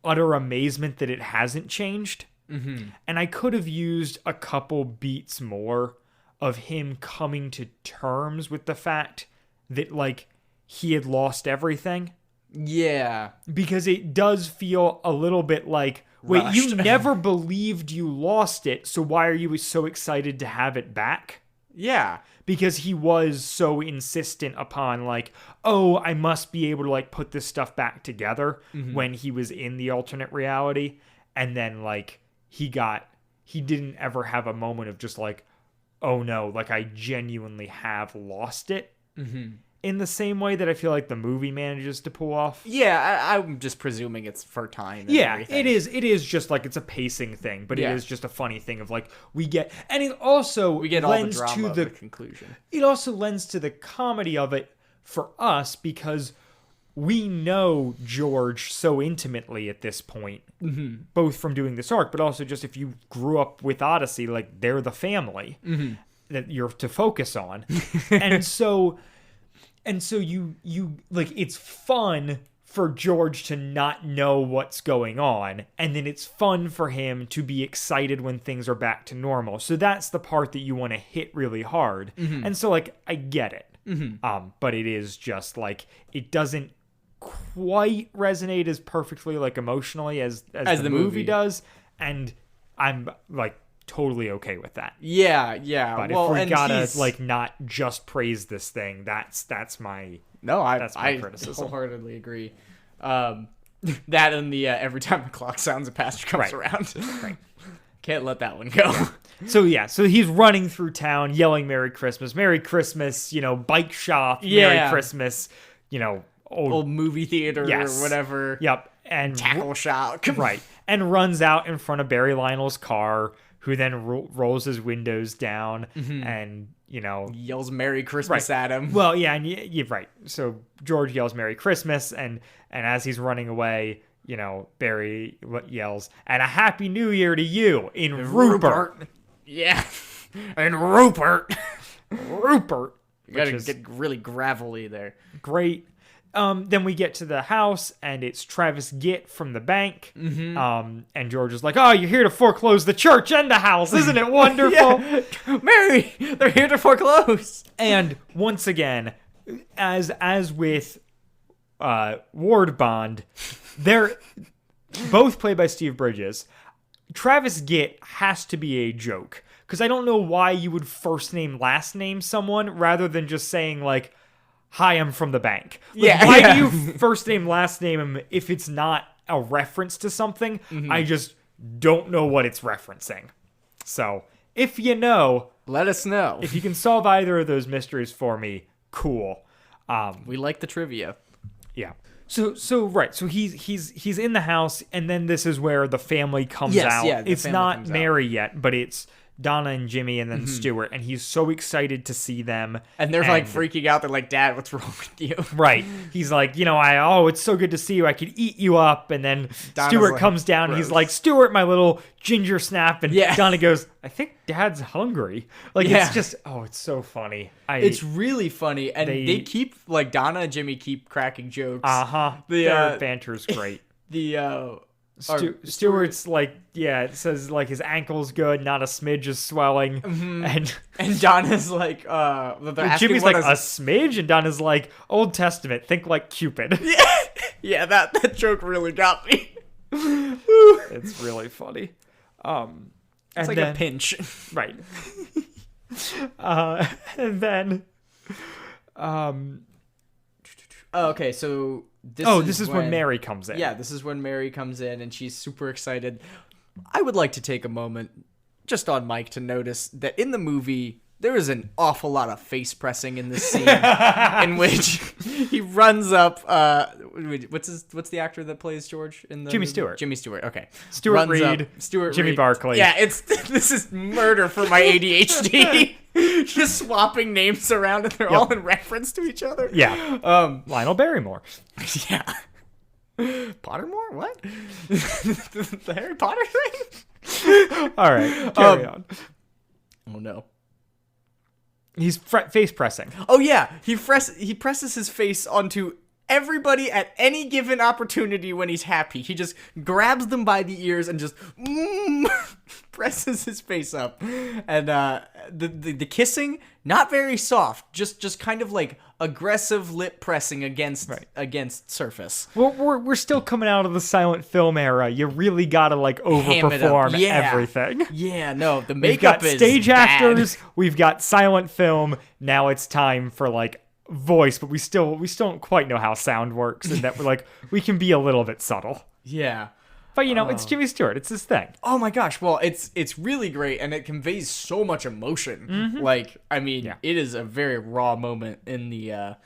utter amazement that it hasn't changed. And I could have used a couple beats more of him coming to terms with the fact that, like, he had lost everything. Yeah. Because it does feel a little bit like, wait, Rushed. you never believed you lost it, so why are you so excited to have it back? Yeah. Because he was so insistent upon, like, oh, I must be able to, like, put this stuff back together when he was in the alternate reality. And then, like, he didn't ever have a moment of just, like, oh no, like, I genuinely have lost it. In the same way that I feel like the movie manages to pull off. Yeah, I'm just presuming it's for time. And Yeah, everything. it is. It is just like it's a pacing thing, but Yeah. it is just a funny thing of like we get all the all the drama of the conclusion. It also lends to the comedy of it for us because we know George so intimately at this point, both from doing this arc, but also just if you grew up with Odyssey, like they're the family that you're to focus on, and so you like it's fun for George to not know what's going on, and then it's fun for him to be excited when things are back to normal. So that's the part that you want to hit really hard. And so like I get it. But it is just like it doesn't quite resonate as perfectly like emotionally as the movie does, and I'm like totally okay with that. Yeah. But well, if we and gotta like not just praise this thing, that's my that's my criticism. Wholeheartedly agree. That and the every time the clock sounds, a pastor comes around. Right. Can't let that one go. So he's running through town yelling Merry Christmas, bike shop, Yeah. Merry Christmas, Old movie theater Yes. or whatever. Yep. And Tackle shop. right. And runs out in front of Barry Lionel's car, who then rolls his windows down and, Yells Merry Christmas at him. Well, yeah, and you're right. So George yells Merry Christmas, and as he's running away, Barry yells, and a Happy New Year to you in Rupert. Yeah. And Rupert. Rupert. You gotta Which is get really gravelly there. great. Then we get to the house, and it's Travis Gitt from the bank. And George is like, "Oh, you're here to foreclose the church and the house, isn't it wonderful?" Mary, they're here to foreclose. And once again, as with Ward Bond, they're both played by Steve Bridges. Travis Gitt has to be a joke, because I don't know why you would first name last name someone rather than just saying like, "Hi, I'm from the bank." Like, why do you first name last name him if it's not a reference to something? I just don't know what it's referencing. So if you know, Let us know. if you can solve either of those mysteries for me, cool. We like the trivia. Yeah. So he's in the house, and then this is where the family comes Yes, out. yeah, the It's family not comes out. Mary yet, but it's Donna and Jimmy and then Stuart, and he's so excited to see them. And they're like freaking out. They're like, Dad, what's wrong with you? Right. He's like, it's so good to see you. I could eat you up. And then Donna's Stuart like, comes down. And he's gross. like, Stuart, my little ginger snap. And Yeah. Donna goes, I think Dad's hungry. Like, Yeah. it's just, it's so funny. It's really funny. And They- they keep, like, Donna and Jimmy keep cracking jokes. Their banter's great. Stuart's like, it says like his ankle's good, not a smidge is swelling. And Donna's like, they're asking Jimmy's what like, a smidge? And Donna's like, Old Testament, think like Cupid. Yeah, that joke really got me. It's really funny. It's like a pinch. Right. And then Okay, so this is when Mary comes in. Yeah, this is when Mary comes in, and she's super excited. I would like to take a moment, just on Mike, to notice that in the movie, there is an awful lot of face pressing in this scene, in which he runs up. What's the actor that plays George in the Jimmy movie? Stewart. Jimmy Stewart. Okay. Stuart Runs Reed, up, Stuart Jimmy Reed. Barclay. Yeah, this is murder for my ADHD. Just swapping names around, and they're all in reference to each other. Yeah. Lionel Barrymore. Yeah. Pottermore? What? The Harry Potter thing? All right. Carry on. Oh no. He's face pressing. Oh yeah, he presses his face onto everybody at any given opportunity when he's happy. He just grabs them by the ears and just presses his face up. And the kissing, not very soft, just kind of like aggressive lip pressing against surface. Well, we're still coming out of the silent film era. You really gotta like Ham it up. overperform Yeah. everything. Yeah, no, the We've got makeup is stage bad. actors. We've got silent film. Now it's time for like voice, but we still don't quite know how sound works, and that we're like we can be a little bit subtle. Yeah. But it's Jimmy Stewart. It's his thing. Oh my gosh! Well, it's really great, and it conveys so much emotion. Mm-hmm. Like, I mean, it is a very raw moment in the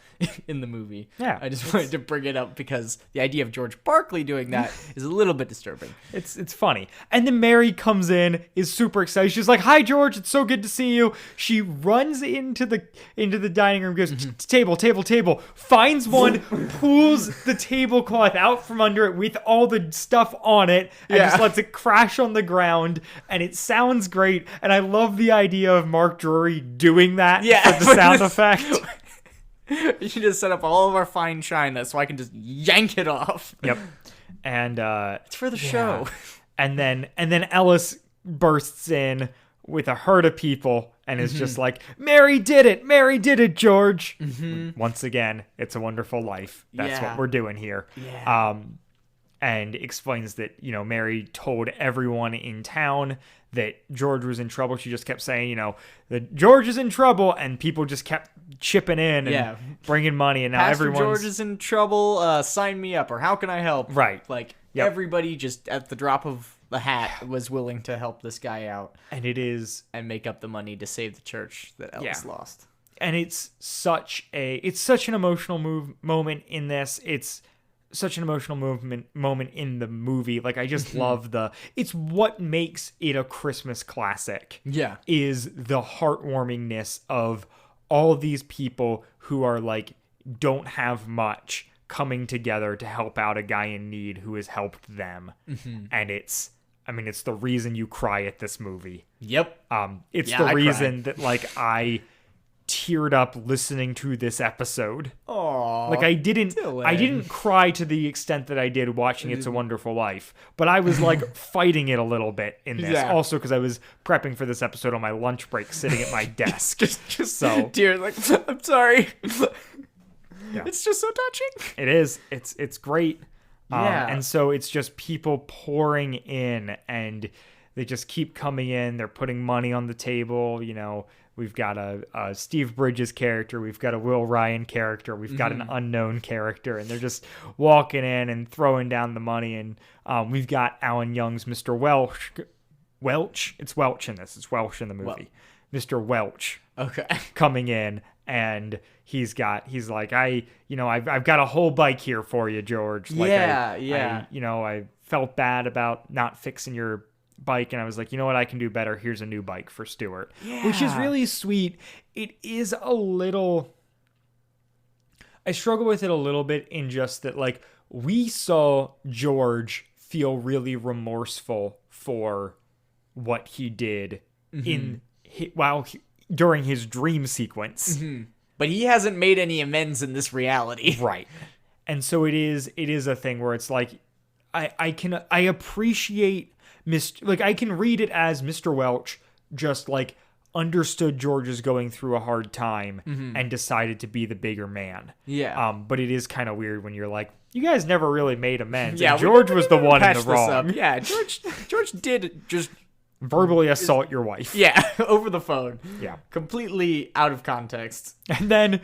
in the movie. Yeah, I just wanted to bring it up because the idea of George Barclay doing that is a little bit disturbing. It's funny. And then Mary comes in, is super excited. She's like, "Hi, George. It's so good to see you." She runs into the dining room, goes table, finds one, pulls the tablecloth out from under it with all the stuff on it, and just lets it crash on the ground. And it sounds great. And I love the idea of Mark Drury doing that for the sound effect. You should just set up all of our fine shine so I can just yank it off. Yep. And It's for the show. And then Ellis bursts in with a herd of people and is just like, Mary did it, George. Once again, It's a Wonderful Life. That's what we're doing here. And explains that, Mary told everyone in town that George was in trouble. She just kept saying, that George is in trouble, and people just kept chipping in and bringing money, and now Pastor everyone's... George is in trouble, sign me up, or how can I help? Right. Like, everybody just, at the drop of the hat, was willing to help this guy out. And it is... And make up the money to save the church that Ellis lost. And it's such an emotional moment in this. It's such an emotional moment in the movie. Like, I just love it's what makes it a Christmas classic. Yeah. Is the heartwarmingness of all these people who are like, don't have much, coming together to help out a guy in need who has helped them. And it's the reason you cry at this movie. Yep. It's the reason that like I teared up listening to this episode. Aww. Like I didn't cry to the extent that I did watching It's a Wonderful Life, but I was like fighting it a little bit in this. Yeah. Also because I was prepping for this episode on my lunch break, sitting at my desk. just so tears, like, I'm sorry. It's just so touching. It is. It's great. Yeah. And so it's just people pouring in, and they just keep coming in. They're putting money on the table. We've got a Steve Bridges character. We've got a Will Ryan character. We've got an unknown character. And they're just walking in and throwing down the money. And we've got Alan Young's Mr. Welch. It's Welch in this. It's Welch in the movie. Mr. Welch. Okay. Coming in and he's like, I've got a whole bike here for you, George. Like, I felt bad about not fixing your bike, and I was like, you know what, I can do better. Here's a new bike for Stuart, which is really sweet. It is a little, I struggle with it a little bit in just that, like, we saw George feel really remorseful for what he did during his dream sequence. But he hasn't made any amends in this reality. Right. And so it is a thing where it's like, I appreciate I can read it as Mr. Welch just like understood George is going through a hard time and decided to be the bigger man. Yeah. But it is kind of weird when you're like, you guys never really made amends. Yeah, and George was the one in the wrong. Yeah, George did just verbally assault your wife. Yeah, over the phone. Yeah. Completely out of context. And then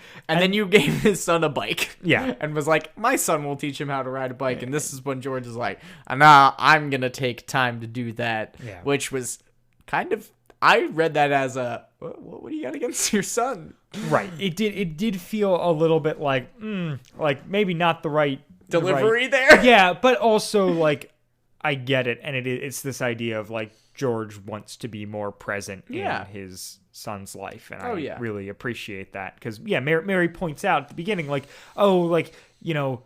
you gave his son a bike. Yeah. And was like, my son will teach him how to ride a bike. And this is when George is like, nah, I'm going to take time to do that. Yeah. Which was kind of, I read that as what do you got against your son? Right. It did feel a little bit like maybe not the right delivery there. Yeah, but also like I get it, and it's this idea of like George wants to be more present in his son's life, and I really appreciate that because Mary points out at the beginning like, the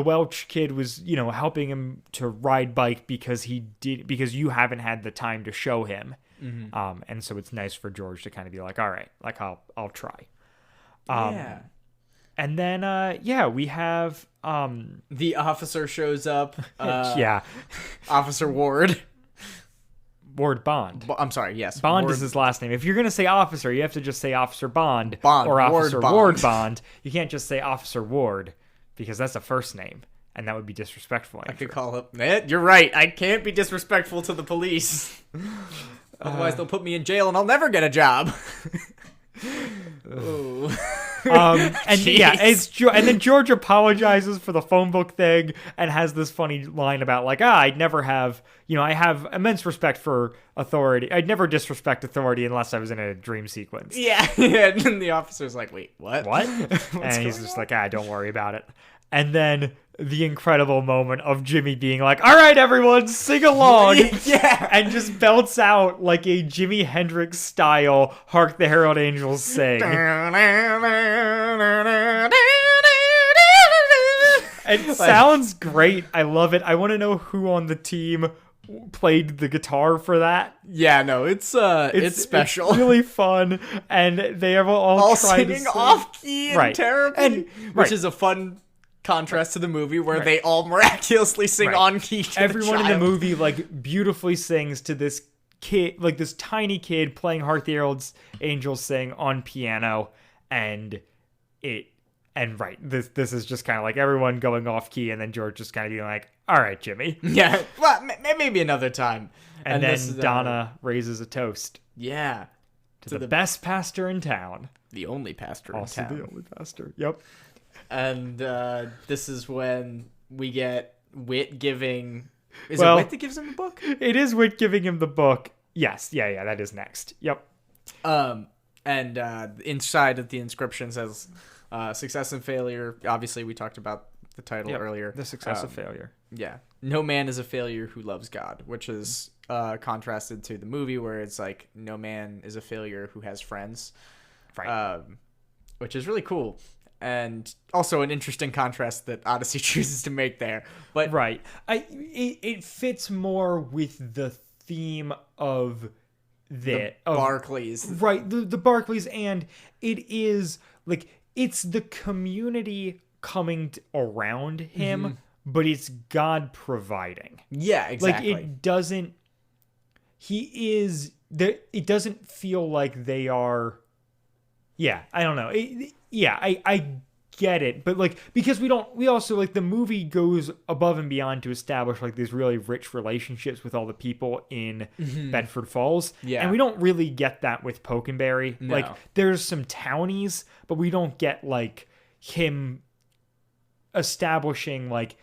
Welch kid was helping him to ride bike because you haven't had the time to show him. And so it's nice for George to kind of be like, all right, like I'll try. And then we have the officer shows up. Officer Bond. I'm sorry, yes. Bond is his last name. If you're going to say officer, you have to just say Officer Bond or Officer Ward Bond. You can't just say Officer Ward because that's a first name, and that would be disrespectful. I could call up. You're right. I can't be disrespectful to the police. Otherwise, they'll put me in jail and I'll never get a job. And then George apologizes for the phone book thing and has this funny line about like, I'd never have, I have immense respect for authority. I'd never disrespect authority unless I was in a dream sequence. Yeah. And then the officer's like, wait, what? And he's just like, don't worry about it. And then the incredible moment of Jimmy being like, all right, everyone, sing along. Yeah. And just belts out like a Jimi Hendrix style Hark the Herald Angels Sing. It sounds great. I love it. I want to know who on the team played the guitar for that. Yeah, no, it's special. It's really fun. And they have all tried singing to sing off key and terribly. Which is a fun contrast to the movie where they all miraculously sing on key to everyone in the movie like beautifully sings to this kid, like this tiny kid playing Hark the Herald Angels Sing on piano, and this is just kind of like everyone going off key, and then George just kind of being like, all right, Jimmy. Yeah, well, maybe another time. And then Donna raises a toast. Yeah. To the best pastor in town. The only pastor in also town. The only pastor. Yep. And this is when we get Whit giving... Is it Whit that gives him the book? It is Whit giving him the book. Yes. Yeah, that is next. Yep. And inside of the inscription says success and failure. Obviously, we talked about the title earlier. The success of failure. Yeah. No man is a failure who loves God, which is contrasted to the movie where it's like no man is a failure who has friends. Right. Which is really cool. And also an interesting contrast that Odyssey chooses to make there. But right. It fits more with the theme of the Barclays. Right. The Barclays, and it is like it's the community coming around him, but it's God providing. Yeah, exactly. Like it doesn't feel like they are. Yeah, I don't know. I get it, but like because we also like the movie goes above and beyond to establish like these really rich relationships with all the people in Bedford Falls. Yeah. And we don't really get that with Pokenberry. No. Like there's some townies, but we don't get like him establishing like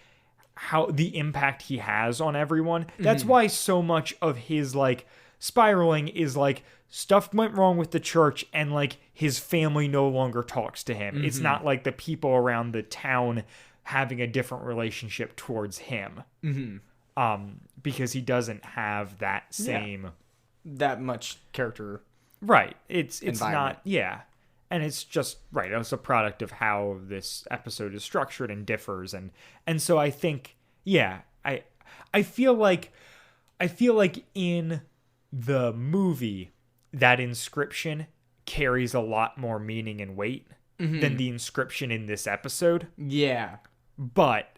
how the impact he has on everyone. That's why so much of his like spiraling is like stuff went wrong with the church and like his family no longer talks to him. It's not like the people around the town having a different relationship towards him. Because he doesn't have that same that much character. Right. It's not, yeah. And it's just right. It's a product of how this episode is structured and differs, and so I think, yeah, I feel like in the movie that inscription carries a lot more meaning and weight than the inscription in this episode. Yeah, but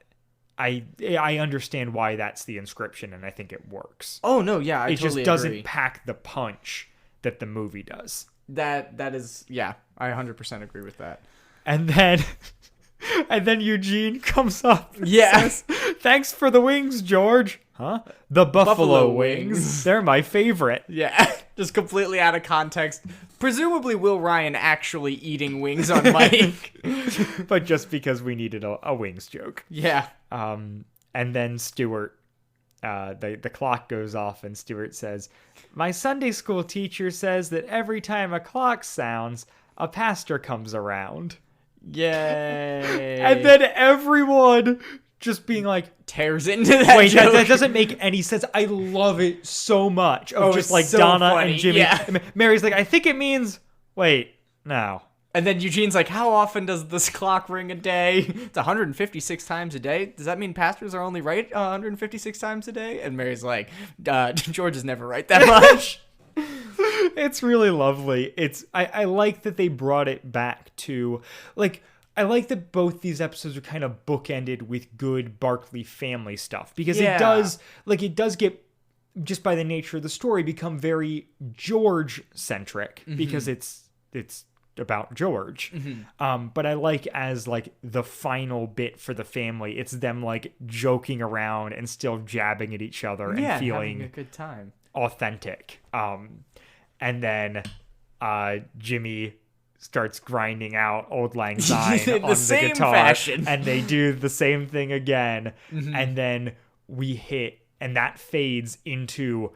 I understand why that's the inscription, and I think it works. Oh no, yeah, I it totally just doesn't agree. pack the punch that the movie does. That is, yeah, I 100% agree with that. And then Eugene comes up and Yeah. says, "Thanks for the wings, George." Huh? The buffalo wings. wings. They're my favorite. Yeah, just completely out of context. Presumably Will Ryan actually eating wings on mic. But just because we needed a wings joke. Yeah. And then Stuart, the clock goes off and Stuart says, "My Sunday school teacher says that every time a clock sounds, a pastor comes around." Yay. And then everyone just being like, tears into that wait, joke. that doesn't make any sense. I love it so much. Of just it's like so Donna funny. and Jimmy. Yeah. And Mary's like, I think it means, wait, no. And then Eugene's like, how often does this clock ring a day? It's 156 times a day. Does that mean pastors are only right 156 times a day? And Mary's like, George is never right that much. It's really lovely. I like that they brought it back to, like, I like that both these episodes are kind of bookended with good Barkley family stuff, because it does get, just by the nature of the story, become very George centric because it's about George. But I like as like the final bit for the family, it's them like joking around and still jabbing at each other and feeling having a good time. authentic. And then Jimmy starts grinding out Old Lang Syne In on the the same guitar, fashion. and they do the same thing again, and then we hit, and that fades into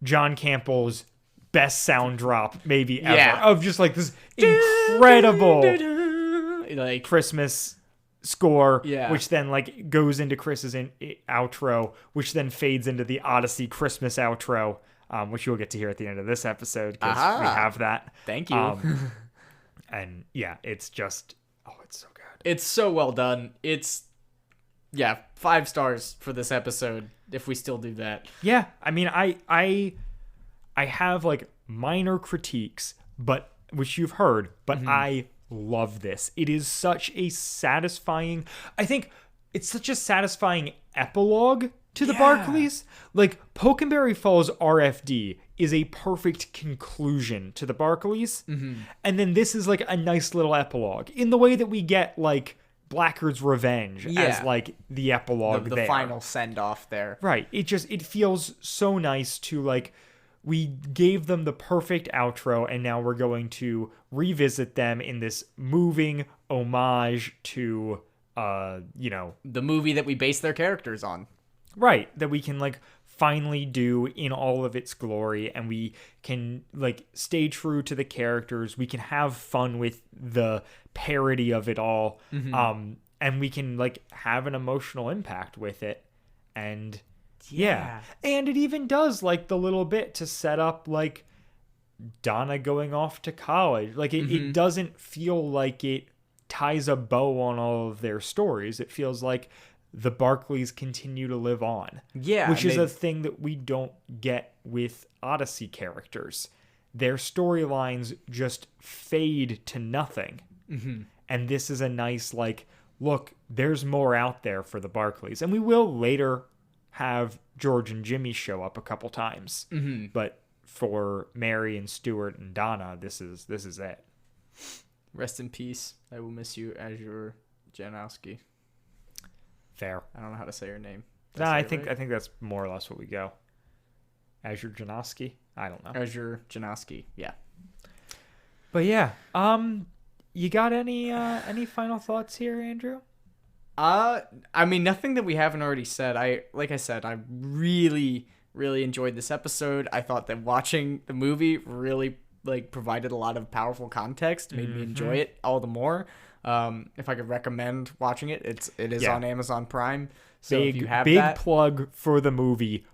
John Campbell's best sound drop maybe ever, of just like this incredible like Christmas score, Yeah. which then like goes into Chris's outro, which then fades into the Odyssey Christmas outro, which you'll get to hear at the end of this episode because we have that. Thank you. And yeah, it's just, it's so good. It's so well done. It's 5 stars for this episode if we still do that. Yeah, I mean, I have like minor critiques, but which you've heard, but I love this. It is such a satisfying, I think it's such a satisfying epilogue to the Barkleys. Like, Pokenberry Falls RFD is a perfect conclusion to the Barkleys. And then this is like a nice little epilogue in the way that we get like Blackguard's Revenge as like the epilogue, The there. final send off there. Right. It feels so nice to like, we gave them the perfect outro, and now we're going to revisit them in this moving homage to, The movie that we base their characters on. right, that we can like finally do in all of its glory, and we can like stay true to the characters. We can have fun with the parody of it all, and we can like have an emotional impact with it. And yeah. And it even does like the little bit to set up like Donna going off to college. Like it doesn't feel like it ties a bow on all of their stories. It feels like the Barkleys continue to live on. Yeah. Which is a thing that we don't get with Odyssey characters. Their storylines just fade to nothing. And this is a nice like, look, there's more out there for the Barkleys. And we will later have George and Jimmy show up a couple times. But for Mary and Stuart and Donna, this is it. Rest in peace. I will miss you, Azure Janowski. Fair. I don't know how to say your name. No, I think that's more or less what we go. Azure Janowski? I don't know. Azure Janowski. Yeah. But yeah, you got any final thoughts here, Andrew? I mean, nothing that we haven't already said. Like I said, I really, Really enjoyed this episode. I thought that watching the movie really like provided a lot of powerful context, made me enjoy it all the more. If I could recommend watching it, it is on Amazon Prime. So if you have big plug for the movie.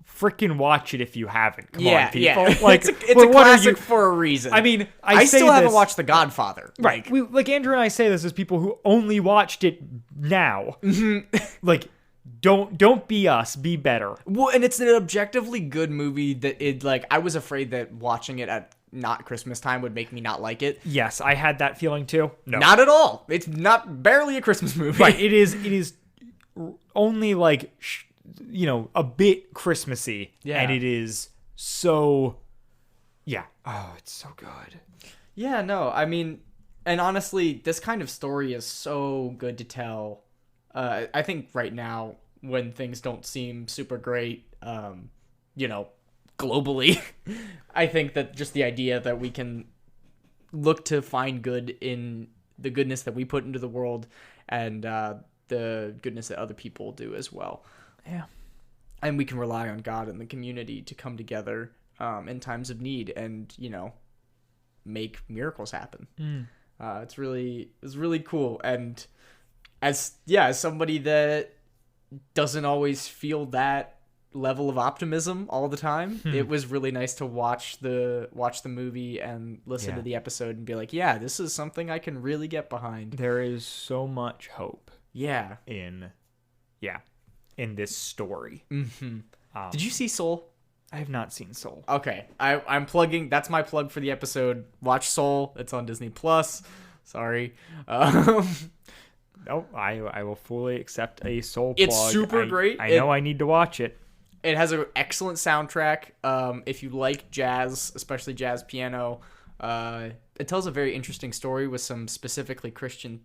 Freaking watch it if you haven't. Come on, people. Yeah. Like it's a classic for a reason. I mean, I still haven't watched The Godfather. Right. Like Andrew and I say this as people who only watched it now. Like, don't be us. Be better. Well, and it's an objectively good movie that it like. I was afraid that watching it at not Christmas time would make me not like it. Yes, I had that feeling too. No, not at all. It's barely a Christmas movie. Right. It is only like. A bit Christmassy, and it is so, oh, it's so good. Yeah, no, I mean, and honestly, this kind of story is so good to tell. I think right now, when things don't seem super great, globally, I think that just the idea that we can look to find good in the goodness that we put into the world and the goodness that other people do as well. Yeah. And we can rely on God and the community to come together in times of need and, make miracles happen. It's really cool. And as somebody that doesn't always feel that level of optimism all the time, it was really nice to watch the movie and listen to the episode and be like, yeah, this is something I can really get behind. There is so much hope. Yeah. In this story. Did you see Soul? I have not seen Soul. Okay, I'm plugging. That's my plug for the episode. Watch Soul. It's on Disney Plus. Sorry. No, I will fully accept a Soul plug. It's super great. I know I need to watch it. It has an excellent soundtrack. If you like jazz, especially jazz piano, it tells a very interesting story with some specifically Christian,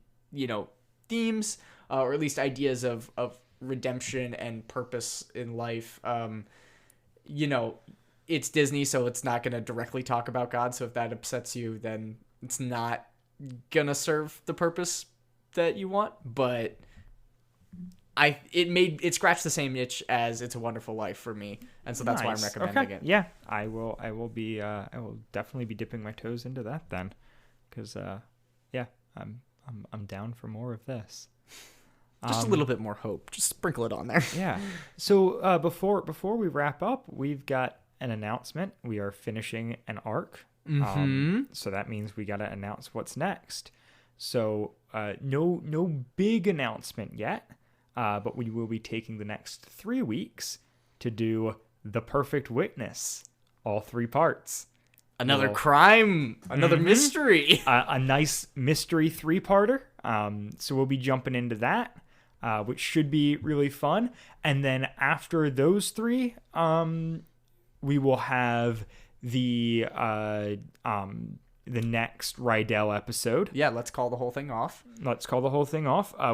themes, or at least ideas of redemption and purpose in life. It's Disney, so it's not going to directly talk about God. So if that upsets you, then it's not going to serve the purpose that you want. But it scratched the same itch as It's a Wonderful Life for me, and so that's why I'm recommending it. Yeah, I will definitely be dipping my toes into that then, because I'm down for more of this. Just a little bit more hope. Just sprinkle it on there. Yeah. So before we wrap up, we've got an announcement. We are finishing an arc. So that means we got to announce what's next. So no big announcement yet, but we will be taking the next 3 weeks to do The Perfect Witness, all 3 parts. Another crime, another mystery. A nice mystery 3-parter. So we'll be jumping into that. Which should be really fun. And then after those 3, we will have the next Rydell episode. Yeah, let's call the whole thing off.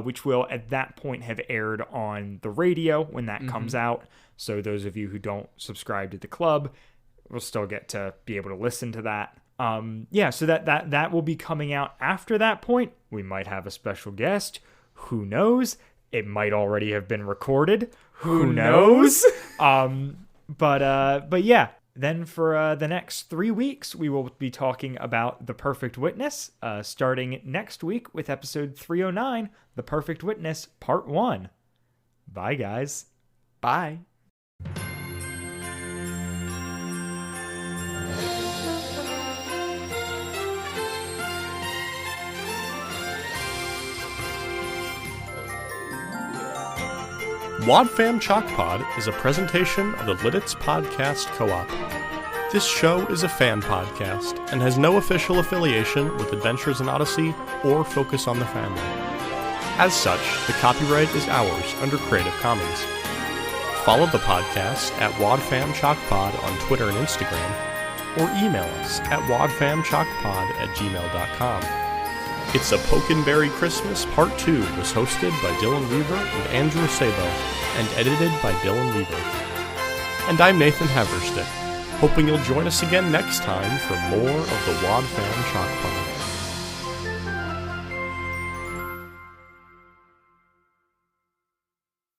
Which will at that point have aired on the radio when that comes out. So those of you who don't subscribe to the club will still get to be able to listen to that. So that will be coming out after that point. We might have a special guest. Who knows? It might already have been recorded. Who knows? But yeah. Then for the next 3 weeks, we will be talking about The Perfect Witness, starting next week with episode 309, The Perfect Witness, Part 1. Bye, guys. Bye. Wadfam Chalk Pod is a presentation of the Lidditz Podcast Co-op. This show is a fan podcast and has no official affiliation with Adventures in Odyssey or Focus on the Family. As such, the copyright is ours under Creative Commons. Follow the podcast at wadfamchalkpod on Twitter and Instagram, or email us at wadfamchalkpod@gmail.com. It's a Pokenberry Christmas Part 2 was hosted by Dylan Weaver and Andrew Sabo, and edited by Dylan Weaver. And I'm Nathan Haverstick, hoping you'll join us again next time for more of the Wadfam Chalk Pod.